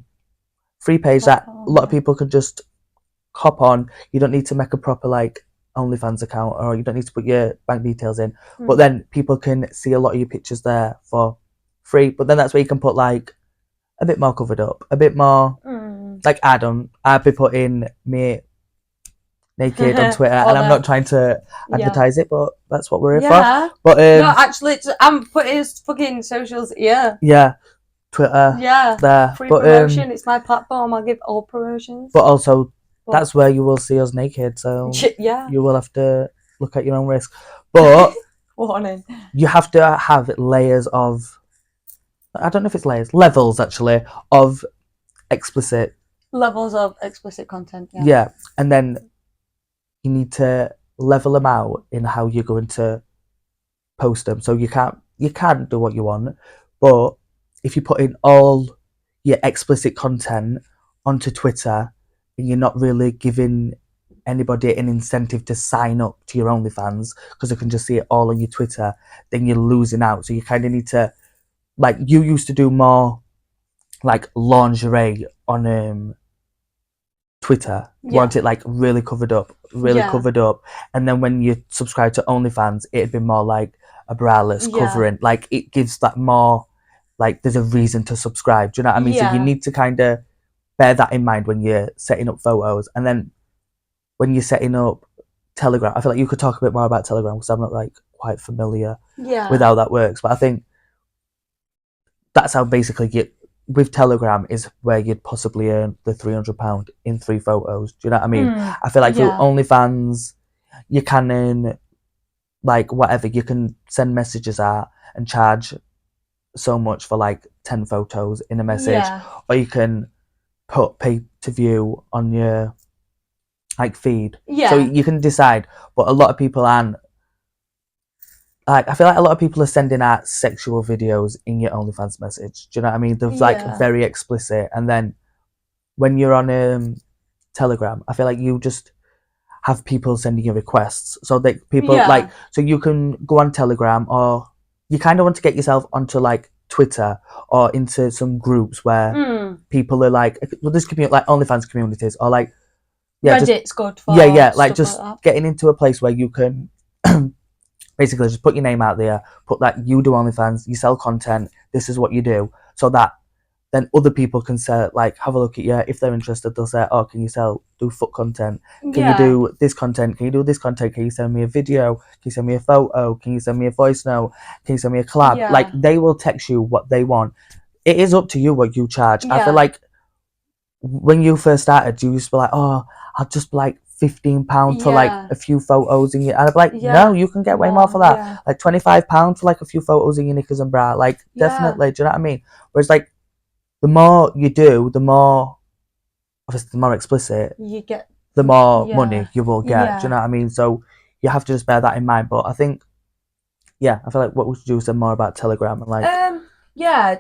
Speaker 2: page that a lot of people can just hop on. You don't need to make a proper like OnlyFans account, or you don't need to put your bank details in. But then people can see a lot of your pictures there for free. But then that's where you can put like a bit more covered up, a bit more like I'd be putting me naked on Twitter, and I'm not trying to advertise it, but that's what we're here for. But
Speaker 1: no, actually, I'm putting his fucking socials here.
Speaker 2: Yeah, Twitter.
Speaker 1: Yeah,
Speaker 2: there.
Speaker 1: Free promotion. It's my platform. I'll give all promotions.
Speaker 2: But also, that's where you will see us naked. So
Speaker 1: you
Speaker 2: will have to look at your own risk. But
Speaker 1: warning.
Speaker 2: You have to have layers of. I don't know if it's layers, levels actually of explicit.
Speaker 1: Levels of explicit content.
Speaker 2: Yeah, and then you need to level them out in how you're going to post them. So you can't do what you want, but if you put in all your explicit content onto Twitter, and you're not really giving anybody an incentive to sign up to your OnlyFans because they can just see it all on your Twitter, then you're losing out. So you kind of need to, like, you used to do more like lingerie on Twitter. You want it like really covered up, and then when you subscribe to OnlyFans, it'd be more like a braless covering. Like it gives that more, like there's a reason to subscribe. Do you know what I mean? So you need to kind of bear that in mind when you're setting up photos, and then when you're setting up Telegram, I feel like you could talk a bit more about Telegram because I'm not like quite familiar with how that works. But I think that's how basically with Telegram is where you'd possibly earn the £300 in 3 photos. Do you know what I mean? I feel like through OnlyFans, you can earn like whatever. You can send messages out and charge so much for like 10 photos in a message, or you can put pay to view on your like feed. So you can decide. But a lot of people aren't. Like, I feel like a lot of people are sending out sexual videos in your OnlyFans message. Do you know what I mean? They're like very explicit. And then when you're on Telegram, I feel like you just have people sending you requests. So that people like, so you can go on Telegram, or you kind of want to get yourself onto like Twitter or into some groups where people are like, well, this could be like OnlyFans communities, or like,
Speaker 1: Reddit's good for
Speaker 2: like just like getting into a place where you can basically just put your name out there, put that you do OnlyFans, you sell content, this is what you do, so that then other people can say, like, have a look at you. If they're interested, they'll say, oh, can you do foot content? Can you do this content? Can you do this content? Can you send me a video? Can you send me a photo? Can you send me a voice note? Can you send me a collab? Like, they will text you what they want. It is up to you what you charge. I feel like when you first started, you used to be like, oh, I'll just be like £15 for like a few photos in your, and I'd be like, no, you can get way more for that. Like £25 for like a few photos in your knickers and bra. Like, definitely. Do you know what I mean? Whereas like, the more you do, the more, obviously, the more explicit
Speaker 1: you get,
Speaker 2: the more money you will get. Do you know what I mean? So you have to just bear that in mind. But I think, I feel like what we should do is say more about Telegram and like.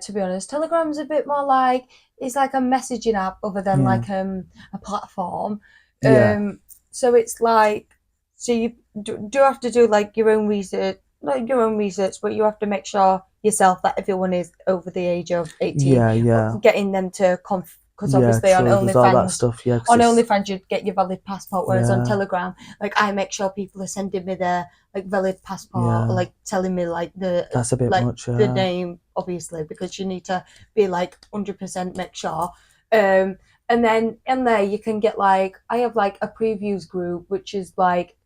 Speaker 1: To be honest, Telegram's a bit more like, it's like a messaging app other than like a platform. So it's like, so you do have to do like your own research, not your own research, but you have to make sure yourself that everyone is over the age of 18. Getting them to because obviously on OnlyFans, on OnlyFans you'd get your valid passport, whereas on Telegram, like I make sure people are sending me their like valid passport, or like telling me like
Speaker 2: that's a bit
Speaker 1: like
Speaker 2: much,
Speaker 1: the name, obviously, because you need to be like 100% make sure. And then in there you can get like, I have like a previews group, which is like,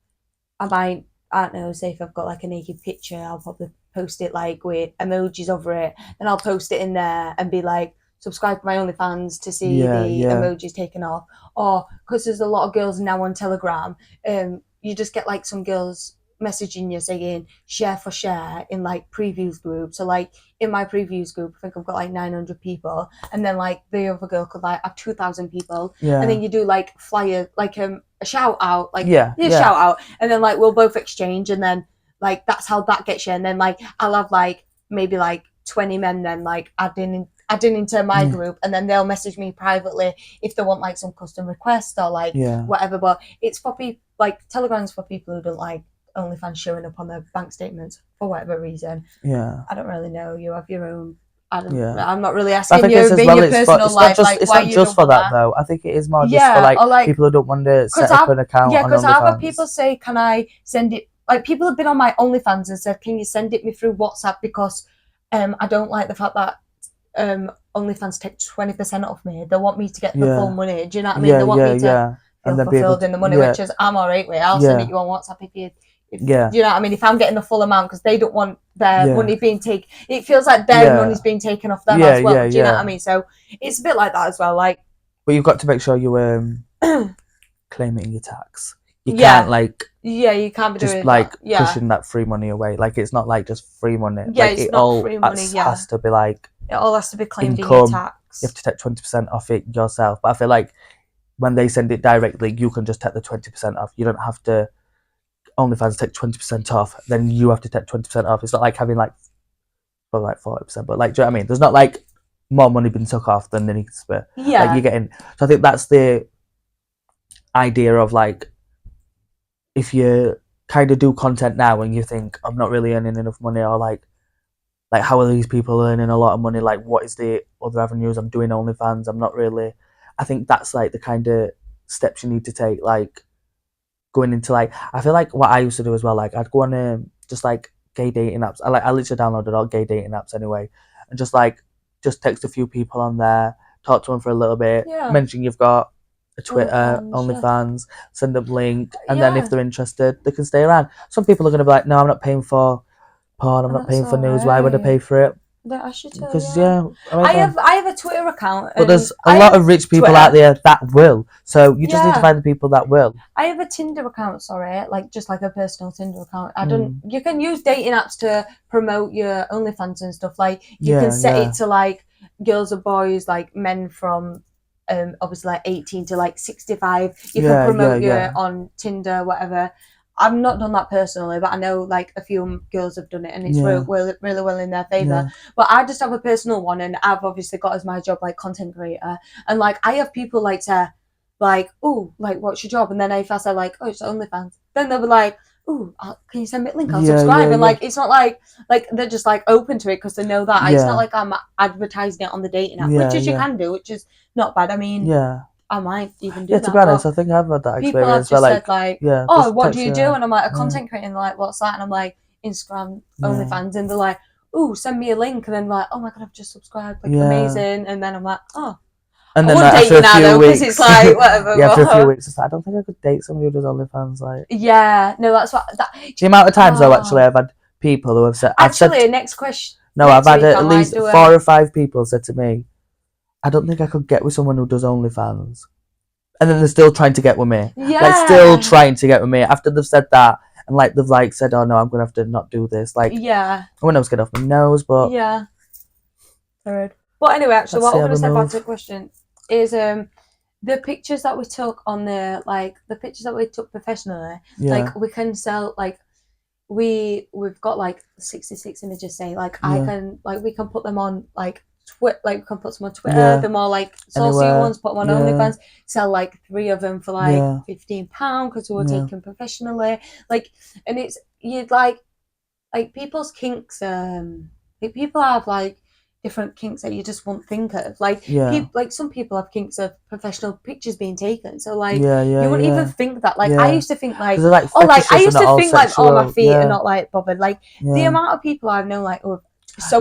Speaker 1: I don't know, say if I've got like a naked picture, I'll probably post it like with emojis over it, and I'll post it in there and be like, subscribe to my OnlyFans to see the emojis taken off. Or because there's a lot of girls now on Telegram, you just get like some girls messaging you saying share for share in like previews group. So like in my previews group, I think I've got like 900 people, and then like the other girl could like have 2,000 people, and then you do like flyer, like a shout out, like shout out, and then like we'll both exchange, and then like that's how that gets you. And then like I'll have like maybe like 20 men then like adding into my group, and then they'll message me privately if they want like some custom request or like whatever. But it's for people, like Telegram's for people who don't like OnlyFans showing up on their bank statements for whatever reason. I don't really know. You have your own. I'm not really asking you about your personal life.
Speaker 2: It's not just for that though. I think it is more just for like people who don't want to set up an account.
Speaker 1: Yeah, because I've had people say, "Can I send it?" Like people have been on my OnlyFans and said, "Can you send it me through WhatsApp?" Because I don't like the fact that OnlyFans take 20% off me. They want me to get the full money. Do you know what I mean? They want me to feel fulfilled in the money, which is I'm alright with. I'll send it you on WhatsApp if you. Do you know what I mean? If I'm getting the full amount, because they don't want their money being taken, it feels like their money's being taken off them as well. Do you know what I mean? So it's a bit like that as well. Like,
Speaker 2: but you've got to make sure you claim it in your tax. You can't like
Speaker 1: you can't be
Speaker 2: just
Speaker 1: doing
Speaker 2: like
Speaker 1: that.
Speaker 2: pushing that free money away. Like it's not like just free money.
Speaker 1: Yeah,
Speaker 2: like,
Speaker 1: it's
Speaker 2: it
Speaker 1: not
Speaker 2: all
Speaker 1: free money.
Speaker 2: has to be like
Speaker 1: it all has to be claimed
Speaker 2: income.
Speaker 1: in your tax.
Speaker 2: You have to take 20% off it yourself. But I feel like when they send it directly, you can just take the 20% off. You don't have to. OnlyFans take 20% off, then you have to take 20% off. It's not like having like 40%, but like, do you know what I mean? There's not like more money being took off than there needs to be. Like you're getting. So I think that's the idea of like, if you kind of do content now and you think I'm not really earning enough money, or like how are these people earning a lot of money? Like, what is the other avenues? I'm doing OnlyFans. I'm not really. I think that's like the kind of steps you need to take. Like going into like, I feel like what I used to do as well. Like I'd go on just like gay dating apps. I literally downloaded all gay dating apps anyway, and just text a few people on there, talk to them for a little bit, mention you've got a Twitter, OnlyFans, send them link, and then if they're interested, they can stay around. Some people are going to be like, no, I'm not paying for porn, I'm not paying for news, why would I pay for it? Because
Speaker 1: I have a Twitter account,
Speaker 2: but there's a lot of rich people out there that will, so you just need to find the people that will.
Speaker 1: I have a Tinder account, like just like a personal Tinder account. You can use dating apps to promote your OnlyFans and stuff. Like you can set it to like girls or boys, like men from obviously like 18 to like 65. You can promote on Tinder, whatever. I've not done that personally, but I know like a few girls have done it, and it's really well in their favour. But I just have a personal one, and I've obviously got as my job like content creator, and like I have people like to like, oh, like what's your job? And then if I say like, oh, it's OnlyFans, then they'll be like, oh, can you send me a link? I'll subscribe. And like it's not like they're just like open to it because they know that it's not like I'm advertising it on the dating app, which is you can do, which is not bad. I mean, I might even do that.
Speaker 2: To be honest, I think I've had that experience.
Speaker 1: People have just said like, oh, what do you do? And I'm like, a content creator. And they're like, what's that? And I'm like, Instagram, OnlyFans. And they're like, oh, send me a link. And then like, oh my God, I've just subscribed. Like, amazing. And then I'm like, oh.
Speaker 2: And then like, after a few weeks, it's like, whatever. After a few weeks, it's like, I don't think I could date somebody who does OnlyFans. Like,
Speaker 1: no, that's what.
Speaker 2: The amount of times though, actually, I've had people who have said.
Speaker 1: Next question.
Speaker 2: No, I've had at least 4 or 5 people said to me, I don't think I could get with someone who does OnlyFans. And then they're still trying to get with me. Like, still trying to get with me after they've said that. And, like, they've, like, said, oh, no, I'm going to have to not do this. Like, I wouldn't have to get off my nose, but...
Speaker 1: But anyway, actually, what I want to say back to the question is the pictures that we took on the pictures that we took professionally, like, we can sell, like, we've got, like, 66 images, say, like, I can, like, we can put them on, like, we can put some on Twitter, the more like saucy ones, put them on OnlyFans, sell like 3 of them for like £15 because we were taken professionally. Like, and it's you'd like people's kinks. Like people have like different kinks that you just won't think of. Like like some people have kinks of professional pictures being taken. So like you wouldn't even think that. Like I used to think like I used to think like my feet are not like bothered. Like the amount of people I've known like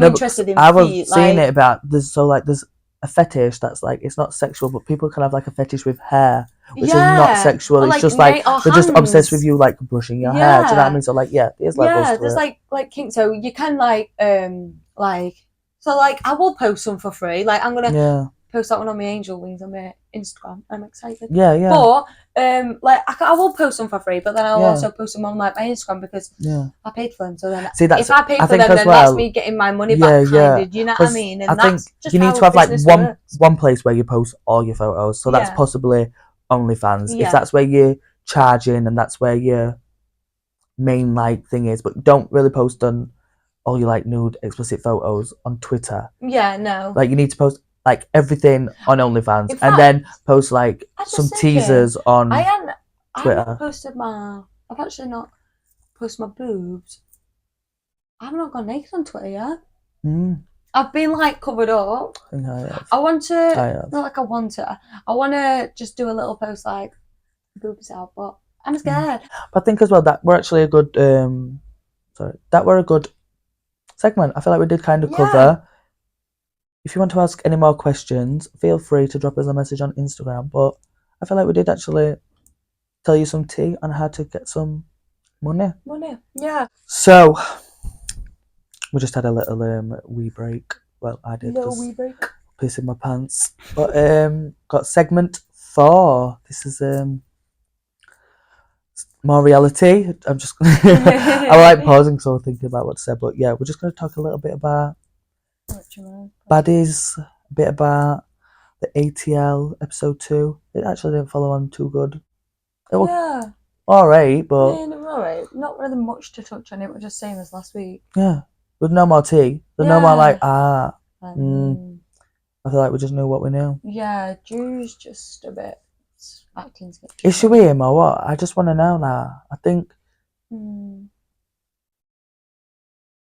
Speaker 1: interested in feet.
Speaker 2: I was seeing it about there's a fetish that's like, it's not sexual, but people can have like a fetish with hair, which is not sexual. Or, it's like, just like they're just obsessed with you like brushing your hair. Do you know what I mean? So like there's levels to
Speaker 1: there's
Speaker 2: it.
Speaker 1: like kinks. So you can like so like I will post some for free. Like I'm gonna post that one on my angel wings on my Instagram. I'm excited. But like I will post them for free, but then I'll also post them on like my Instagram because I paid for them. So then if I pay for them, then that's me getting my money back. Do you know what I mean? And
Speaker 2: I think you need to have like one place where you post all your photos. So that's possibly OnlyFans. If that's where you're charging and that's where your main like thing is, but don't really post on all your like nude explicit photos on Twitter. Like you need to post like everything on OnlyFans, fact, and then post like some teasers on Twitter.
Speaker 1: I've actually not posted my boobs. I've not gone naked on Twitter yet. I've been like covered up.
Speaker 2: I think I have.
Speaker 1: I want to, not like I want to. I want to just do a little post like boobs out, but I'm scared.
Speaker 2: But I think as well that we're actually a good. That were a good segment. I feel like we did kind of cover. If you want to ask any more questions, feel free to drop us a message on Instagram. But I feel like we did actually tell you some tea on how to get some money. So we just had a little wee break. Well, I did.
Speaker 1: Wee break.
Speaker 2: Pissing my pants. But got segment 4. This is more reality. I'm just I like pausing so I'm thinking about what to say. But yeah, we're just going to talk a little bit about baddies, a bit about the ATL episode 2. It actually didn't follow on too good. It was alright, but
Speaker 1: alright. Not really much to touch on. It was just same as last week.
Speaker 2: Yeah, with no more tea. There's no more like I feel like we just knew what we knew.
Speaker 1: Yeah, Drew's just a bit acting sketch.
Speaker 2: Is she with him or what? I just want to know now. I think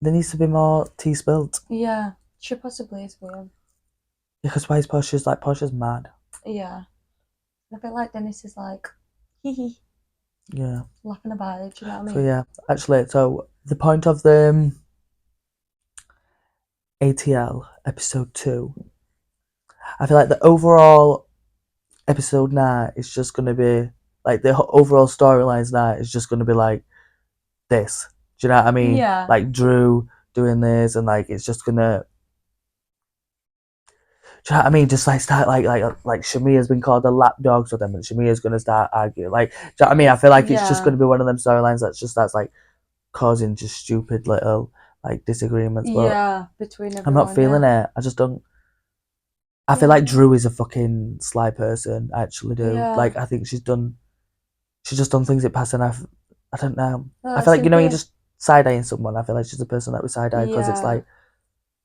Speaker 2: there needs to be more tea spilled.
Speaker 1: Yeah, she possibly is with him.
Speaker 2: Because why is Portia's mad?
Speaker 1: Yeah. I feel like Dennis is like, hee hee.
Speaker 2: Yeah.
Speaker 1: Laughing about it, do you know what I mean?
Speaker 2: So yeah, actually, so the point of the ATL episode 2, I feel like the overall episode now is just going to be, like, the overall storylines now is just going to be like this. Do you know what I mean?
Speaker 1: Yeah.
Speaker 2: Like Drew doing this, and like it's just gonna. Do you know what I mean? Just like start like Shamia's been called a lapdog, so then Shamia's gonna start arguing. Like, do you know what I mean? I feel like it's just gonna be one of them storylines that's like causing just stupid little like disagreements. But
Speaker 1: yeah, between everyone.
Speaker 2: I'm not feeling it. I just don't. I feel like Drew is a fucking sly person. I actually do.
Speaker 1: Yeah.
Speaker 2: Like, I think she's just done things that pass, and I don't know. I feel like, you know, you're just side-eyeing someone. I feel like she's a person that we side-eye because it's like,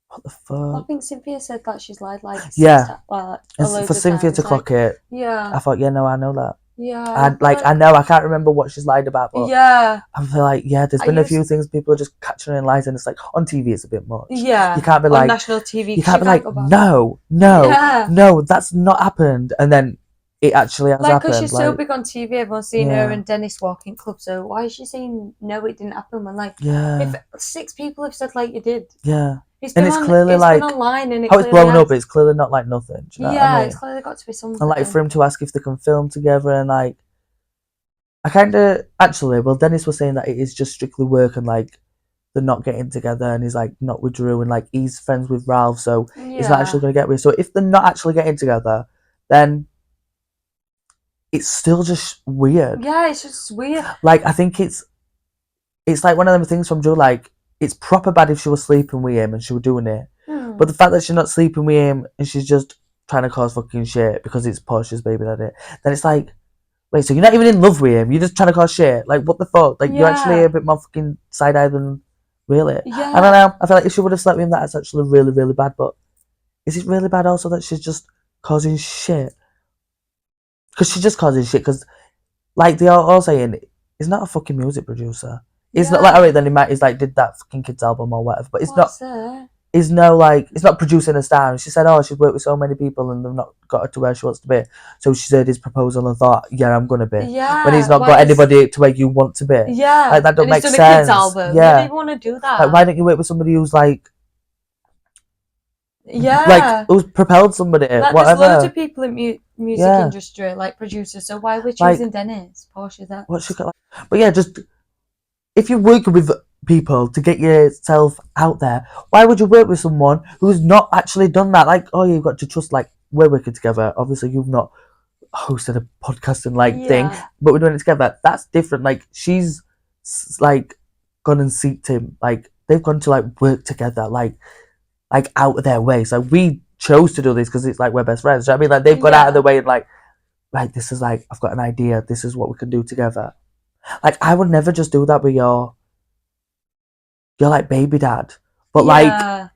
Speaker 2: what the fuck?
Speaker 1: I think Cynthia said that she's lied like
Speaker 2: yeah.
Speaker 1: And
Speaker 2: for Cynthia to clock it, I thought, yeah, no, I know that.
Speaker 1: Yeah.
Speaker 2: I know, I can't remember what she's lied about, but
Speaker 1: yeah.
Speaker 2: I feel like, yeah, there's been a few things people are just catching her in lies, and it's like, on TV it's a bit much.
Speaker 1: Yeah.
Speaker 2: You can't be
Speaker 1: on
Speaker 2: like,
Speaker 1: national TV.
Speaker 2: You can't be like, no, that's not happened, and then it actually has happened.
Speaker 1: Because she's so big on TV, everyone's seen her and Dennis walking club, so why is she saying, no, it didn't happen, when like, if 6 people have said like you did.
Speaker 2: Yeah.
Speaker 1: It's
Speaker 2: clearly
Speaker 1: it's
Speaker 2: like
Speaker 1: been online, and
Speaker 2: how it's blown up. It's clearly not like nothing. Do you know what I mean?
Speaker 1: It's clearly got to be something.
Speaker 2: And like for him to ask if they can film together, and like, I kind of actually, well, Dennis was saying that it is just strictly work, and like they're not getting together, and he's like not with Drew, and like he's friends with Ralph, so he's not actually going to get with. So if they're not actually getting together, then it's still just weird.
Speaker 1: Yeah, it's just weird.
Speaker 2: Like, I think it's like one of them things from Drew, like, it's proper bad if she was sleeping with him and she was doing it. But the fact that she's not sleeping with him and she's just trying to cause fucking shit because it's Portia's baby daddy, then it's like, wait, so you're not even in love with him, you're just trying to cause shit? Like, what the fuck? Like, you're actually a bit more fucking side-eye than really.
Speaker 1: Yeah.
Speaker 2: I don't know, I feel like if she would have slept with him, that's actually really, really bad, but is it really bad also that she's just causing shit? Because she's just causing shit, because, like, they are all saying, he's not a fucking music producer. It's not like, alright, then he's like did that fucking kids album or whatever, but it's not. It's no like, it's not producing a star. And she said, oh, she's worked with so many people and they've not got her to where she wants to be. So she heard his proposal and thought, yeah, I'm gonna be.
Speaker 1: Yeah.
Speaker 2: When he's not got anybody to where you want to be.
Speaker 1: Yeah.
Speaker 2: Like, that don't make sense.
Speaker 1: Kids album. Yeah. You don't even want to do that.
Speaker 2: Like, why don't you work with somebody who's like,
Speaker 1: yeah,
Speaker 2: like, who's propelled somebody?
Speaker 1: Like,
Speaker 2: whatever.
Speaker 1: There's loads of people in music industry, like producers. So why are we choosing Dennis? Portia, that.
Speaker 2: What she got? Like, but yeah, just if you're working with people to get yourself out there, why would you work with someone who's not actually done that? Like, oh, you've got to trust, like, we're working together. Obviously, you've not hosted a podcasting thing, but we're doing it together. That's different. Like, she's like gone and seeked him. Like, they've gone to like work together, like out of their way. So we chose to do this because it's like we're best friends. Do you know what I mean? Like, they've gone out of their way and like, right, this is like, I've got an idea. This is what we can do together. Like, I would never just do that with your like baby dad, but like,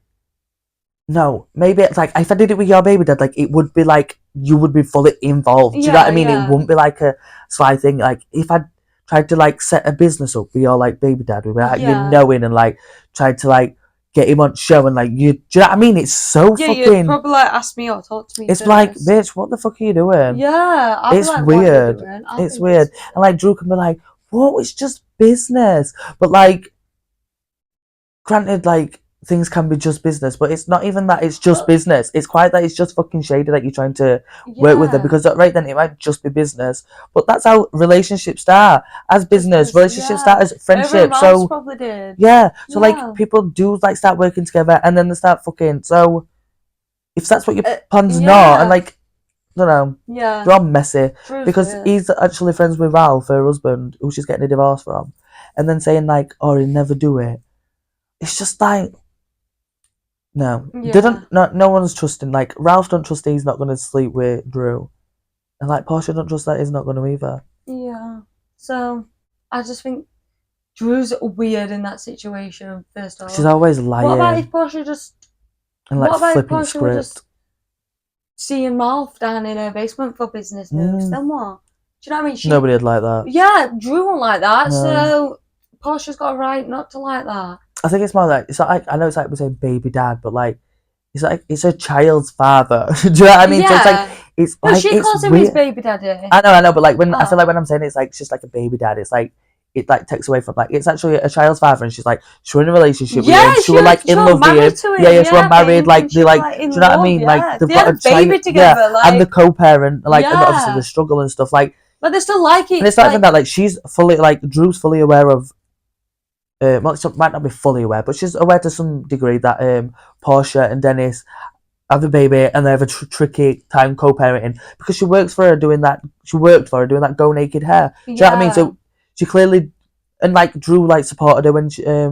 Speaker 2: no, maybe it's like, if I did it with your baby dad, like, it would be like you would be fully involved. Do you know what I mean? It wouldn't be like a sly thing. Like, if I tried to like set a business up with your like baby dad, we'd be like, you knowing, and like tried to like get him on show, and like, do you know what I mean? It's so fucking.
Speaker 1: You'd probably like ask me or talk to me.
Speaker 2: It's like, bitch, what the fuck are you doing?
Speaker 1: Yeah,
Speaker 2: it's like, weird. It's weird, and like Drew can be like, "Whoa, it's just business," but like, granted, like, things can be just business, but it's not even that it's just business. It's quite that it's just fucking shady that you're trying to work with them, because right then it might just be business, but that's how relationships start, as business. Relationships start as friendship. So
Speaker 1: probably did.
Speaker 2: So like, people do like start working together and then they start fucking. So if that's what your plan's not, and like, I don't know, they're all messy. Because he's actually friends with Ralph, her husband, who she's getting a divorce from, and then saying like, oh, he'll never do it. It's just like, no, they don't. No one's trusting. Like, Ralph don't trust he's not going to sleep with Drew, and like Portia don't trust that he's not going to either.
Speaker 1: Yeah. So I just think Drew's weird in that situation. First of all,
Speaker 2: she's always lying.
Speaker 1: What about if Portia just
Speaker 2: and like flipping script?
Speaker 1: seeing Malf down in her basement for business moves, then what? Do you know what I mean?
Speaker 2: Nobody'd like that.
Speaker 1: Yeah, Drew won't like that,
Speaker 2: No.
Speaker 1: so Portia's got a right not to like that.
Speaker 2: I think it's more like, it's like, I know it's like we're saying baby dad, but like, it's a child's father. Do you know what I mean?
Speaker 1: Yeah.
Speaker 2: So it's like,
Speaker 1: she
Speaker 2: it's
Speaker 1: calls him
Speaker 2: weird.
Speaker 1: his baby daddy.
Speaker 2: I know, but like I feel like when I'm saying it's like, it's just like a baby dad, it's like, it like takes away from, like, it's actually a child's father, and she's like, she were in a relationship with him, she were like in love with him, she were married, like they like, do you know what I mean? Like they've got a baby together, and the co-parent, like, and obviously the struggle and stuff, like,
Speaker 1: but they still like it.
Speaker 2: And it's not even that, like, she's fully, like, Drew's fully aware of, well, it might not be fully aware, but she's aware to some degree that Portia and Dennis have a baby and they have a tricky time co-parenting because she worked for her doing that go naked hair. Do you know what I mean? So she clearly, and like Drew like supported her when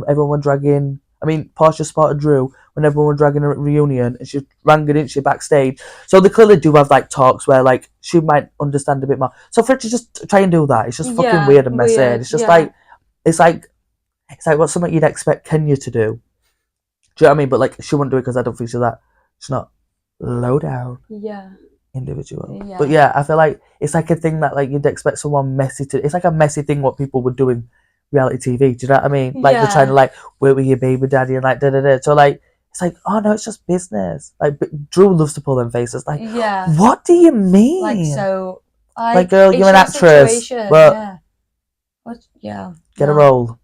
Speaker 2: everyone were dragging. I mean, Portia supported Drew when everyone were dragging her at reunion, and she rang her, didn't she, backstage? So they clearly do have like talks where like she might understand a bit more. So for her to just try and do that, it's just fucking weird and messy. It's just like it's like what's something you'd expect Kenya to do. Do you know what I mean? But like she wouldn't do it because I don't think she's not low down individual. Yeah. But yeah, I feel like it's like a thing that like you'd expect someone messy to. It's like a messy thing what people would do in reality TV. Do you know what I mean? Like they're trying to like work with your baby daddy and like da da da. So like it's like, oh no, it's just business. Like Drew loves to pull them faces. Like, what do you mean?
Speaker 1: Like so,
Speaker 2: like girl, you're an actress, but get a role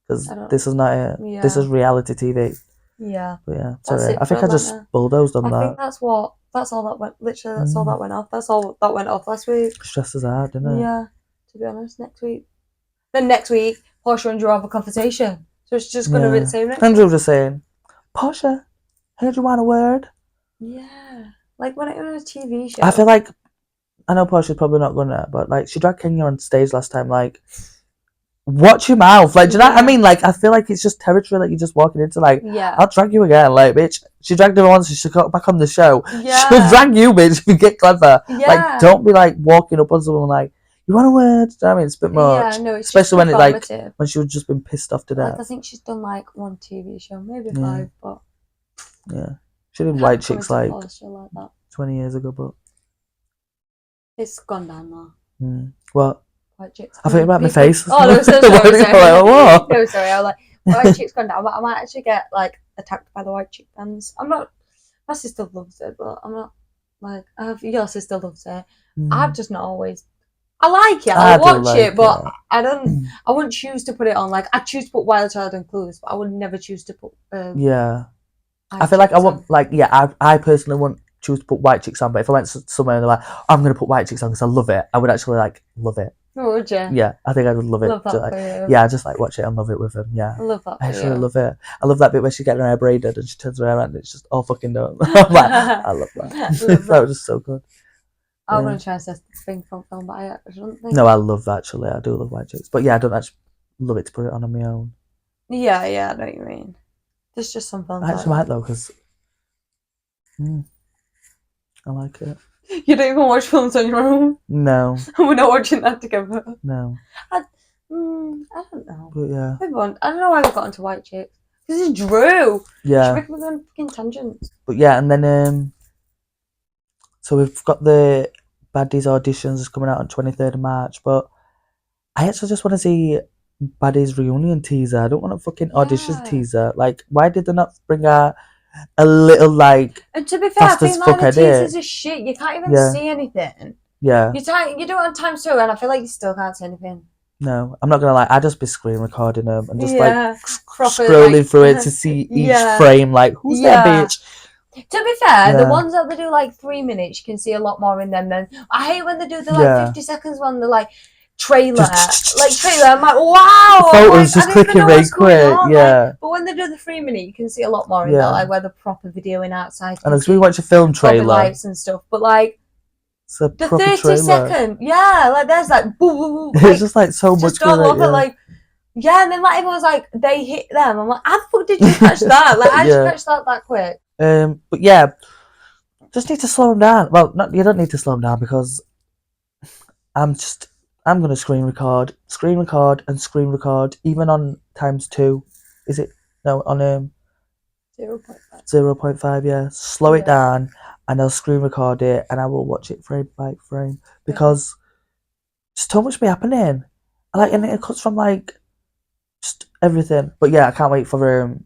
Speaker 2: because this is not it. Yeah. This is reality TV.
Speaker 1: Yeah.
Speaker 2: But yeah, sorry. I think I just bulldozed on that.
Speaker 1: I think that's all that went. Literally, that's all that went off. That's all that went off last week.
Speaker 2: Stresses hard, didn't it?
Speaker 1: Yeah. To be honest, next week. Then next week, Portia and Drew have a conversation. So it's just going to be the same next week.
Speaker 2: And Drew just saying, Portia, heard you want a word?
Speaker 1: Yeah. Like when it was a TV show.
Speaker 2: I feel like, I know Portia's probably not gonna, but like she dragged Kenya on stage last time, like, watch your mouth. Like, do you know what I mean? Like, I feel like it's just territory that you're just walking into. Like, I'll drag you again. Like, bitch, she dragged her once, she got back on the show. Yeah. She'll drag you, bitch, if you get clever. Yeah. Like, don't be like walking up on someone like, you want a word? Do you know what I mean? It's a bit much. Yeah, no, it's especially when it like when she was just been pissed off to death.
Speaker 1: Like, I think she's done like one TV show, maybe 5, but
Speaker 2: yeah, she did White Chicks like 20 years ago, but
Speaker 1: it's gone down now.
Speaker 2: What?
Speaker 1: White Chicks.
Speaker 2: I think about my face.
Speaker 1: Oh no, sorry. Like, no, sorry. I was like, White Chicks gone down, but I might actually get like attacked by the White Chick fans. I'm not. My sister loves it, but I'm not like. Your sister loves it. I've just not always. I like it. I watch it, but I don't. I wouldn't choose to put it on. Like I choose to put Wild Child and Clueless, but I would never choose to put.
Speaker 2: I feel like I want like I personally wouldn't choose to put White Chicks on, but if I went somewhere and they're like, oh, I'm gonna put White Chicks on because I love it, I would actually like love it.
Speaker 1: Oh, would you?
Speaker 2: Yeah, I think I would love it.
Speaker 1: Love that
Speaker 2: like,
Speaker 1: for you.
Speaker 2: Yeah, I just like watch it and love it with them. Yeah,
Speaker 1: I love that.
Speaker 2: I actually love it. I love that bit where she's getting her hair braided and she turns her hair around and it's just all fucking done. I'm like, I love that. That was just so good.
Speaker 1: I'm gonna try and say thing from film, but I don't think.
Speaker 2: No, I love that actually. I do love White Chicks, but yeah, I don't actually love it to put it on my own.
Speaker 1: Yeah, I know what you mean. There's just some fun.
Speaker 2: I actually might though, because I like it.
Speaker 1: You don't even watch films on your own?
Speaker 2: No.
Speaker 1: We're not watching that together.
Speaker 2: No.
Speaker 1: I don't know.
Speaker 2: But yeah.
Speaker 1: I don't know why we got into White Chicks. This is Drew.
Speaker 2: Yeah.
Speaker 1: She's making me go on fucking tangents.
Speaker 2: But yeah, and then so we've got the Baddies auditions coming out on 23rd of March, but I actually just want to see Baddies reunion teaser. I don't want a fucking auditions teaser. Like, why did they not bring out a little like?
Speaker 1: And to be fair, I think like the teasers are shit. You can't even see anything.
Speaker 2: Yeah.
Speaker 1: You do it on times 2, and I feel like you still can't see anything.
Speaker 2: No, I'm not gonna lie. I just be screen recording them and just like scrolling through it to see each frame. Like, who's that bitch?
Speaker 1: To be fair, the ones that they do like 3 minutes, you can see a lot more in them. Then I hate when they do the like 50 seconds one. They're like trailer. I'm like, wow.
Speaker 2: The photos just clicking very quick. Yeah.
Speaker 1: Like, but when they do the 3 minute, you can see a lot more in that, like where the proper videoing outside.
Speaker 2: And because we watch a film trailer,
Speaker 1: lights and stuff, but like.
Speaker 2: The
Speaker 1: 30-second, like there's like boo, boo, boo,
Speaker 2: it's just like so much.
Speaker 1: Just don't love it, like and then like everyone's like they hit them. I'm like, how the fuck did you catch that? Like I just catch that quick.
Speaker 2: But yeah, just need to slow them down. Well, you don't need to slow them down because I'm gonna screen record, even on times2. Is it no on 0.5? 0.5, yeah. Slow it down. and I'll screen record it, and I will watch it frame by frame because just so much be happening. And it cuts from just everything. But yeah, I can't wait for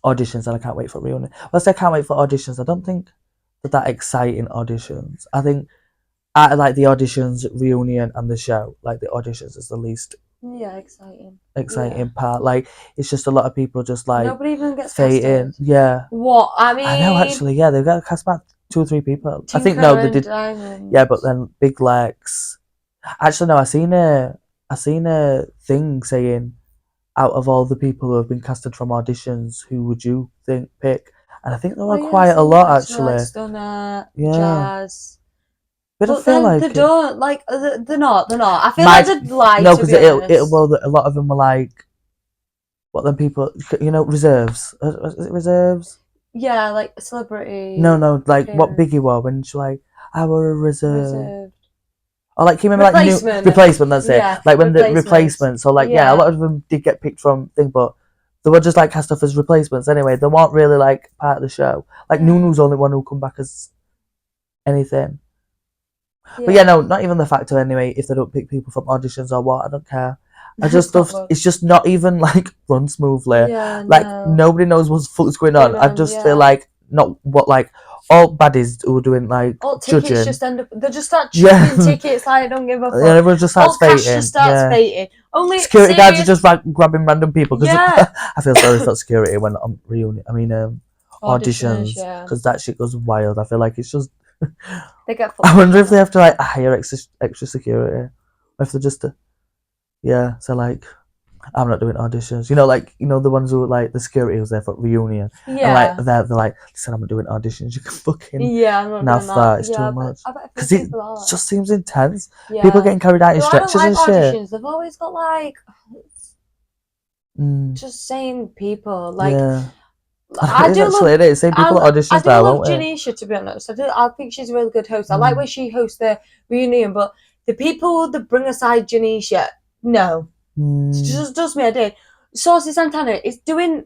Speaker 2: auditions, and I can't wait for reunion. Well, I say I can't wait for auditions. I don't think that exciting auditions. I think I like the auditions, reunion, and the show. Like the auditions is the least exciting part. Like it's just a lot of people just
Speaker 1: nobody even gets
Speaker 2: fating. Yeah.
Speaker 1: What I mean?
Speaker 2: I know actually. Yeah, they've got to cast about 2 or 3 people.
Speaker 1: Tinker
Speaker 2: I think no, they did.
Speaker 1: Diamonds.
Speaker 2: Yeah, but then Big Lex. Actually, no. I seen a thing saying, out of all the people who have been casted from auditions, who would you pick? And I think there were quite a lot actually.
Speaker 1: Stunner,
Speaker 2: yeah.
Speaker 1: Jazz.
Speaker 2: But I feel
Speaker 1: then
Speaker 2: like
Speaker 1: they don't like. They're not. I feel like they'd lie.
Speaker 2: No, because a lot of them were like, what then people, reserves. Is it reserves?
Speaker 1: Yeah, like a celebrity.
Speaker 2: No, like what Biggie wore when she like, I were a reserve. Or like, can you remember replacement? That's it. Like when the replacements. So like, a lot of them did get picked from thing, but they were just like cast off as replacements anyway. They weren't really like part of the show. Like Nunu's the only one who come back as anything. But no, not even the factor anyway. If they don't pick people from auditions or what, I don't care. I just it's just not even like run smoothly. Nobody knows what's going on. I just feel like not what like all baddies who are doing like
Speaker 1: all
Speaker 2: judging.
Speaker 1: Tickets just end up. They just start chucking tickets. Like I don't give a fuck.
Speaker 2: Yeah, everyone just starts
Speaker 1: fating. Cash just starts fating. Only
Speaker 2: security guards are just like grabbing random people. Cause I feel sorry for security when I'm reunion. I mean auditions because that shit goes wild. I feel like it's just.
Speaker 1: They get.
Speaker 2: I wonder if they have to like hire extra security, or if they're just. So like, I'm not doing auditions. The ones who like the security was there for reunion.
Speaker 1: Yeah.
Speaker 2: And like they're like, listen, I'm not doing auditions. You can fucking.
Speaker 1: I'm not doing that.
Speaker 2: It's too much. Because it just seems intense. Yeah. People getting carried out in stretchers
Speaker 1: and
Speaker 2: shit.
Speaker 1: Auditions. They've always got like. Just saying people like. Yeah.
Speaker 2: I do love it. Same people at auditions now,
Speaker 1: love Janisha, to be honest. I think she's a really good host. I like when she hosts the reunion, but the people that bring aside Janisha, no. It just does me a day. Saucy Santana is doing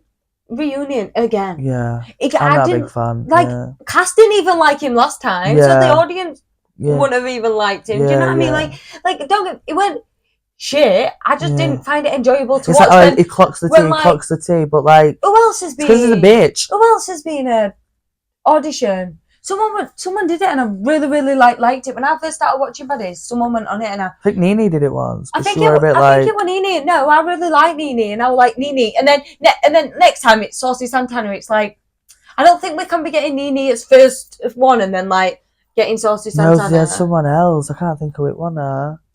Speaker 1: reunion again.
Speaker 2: Yeah. I'm not a big fan.
Speaker 1: Cass didn't even like him last time, so the audience wouldn't have even liked him. Do you know what I mean? Like it went shit. I just didn't find it enjoyable to watch.
Speaker 2: Like, he clocks the tea, but like
Speaker 1: who else has been?
Speaker 2: Because he's a bitch.
Speaker 1: Who else has been a audition? Someone did it, and I really, really liked it. When I first started watching Baddies, someone went on it, and I
Speaker 2: think Nene did it once.
Speaker 1: I think it was Nene. No, I really like Nene, and I was like Nene, and then next time it's Saucy Santana. It's like I don't think we can be getting Nene as first one, and then like getting Saucy Santana.
Speaker 2: No, there's someone else. I can't think of it. One.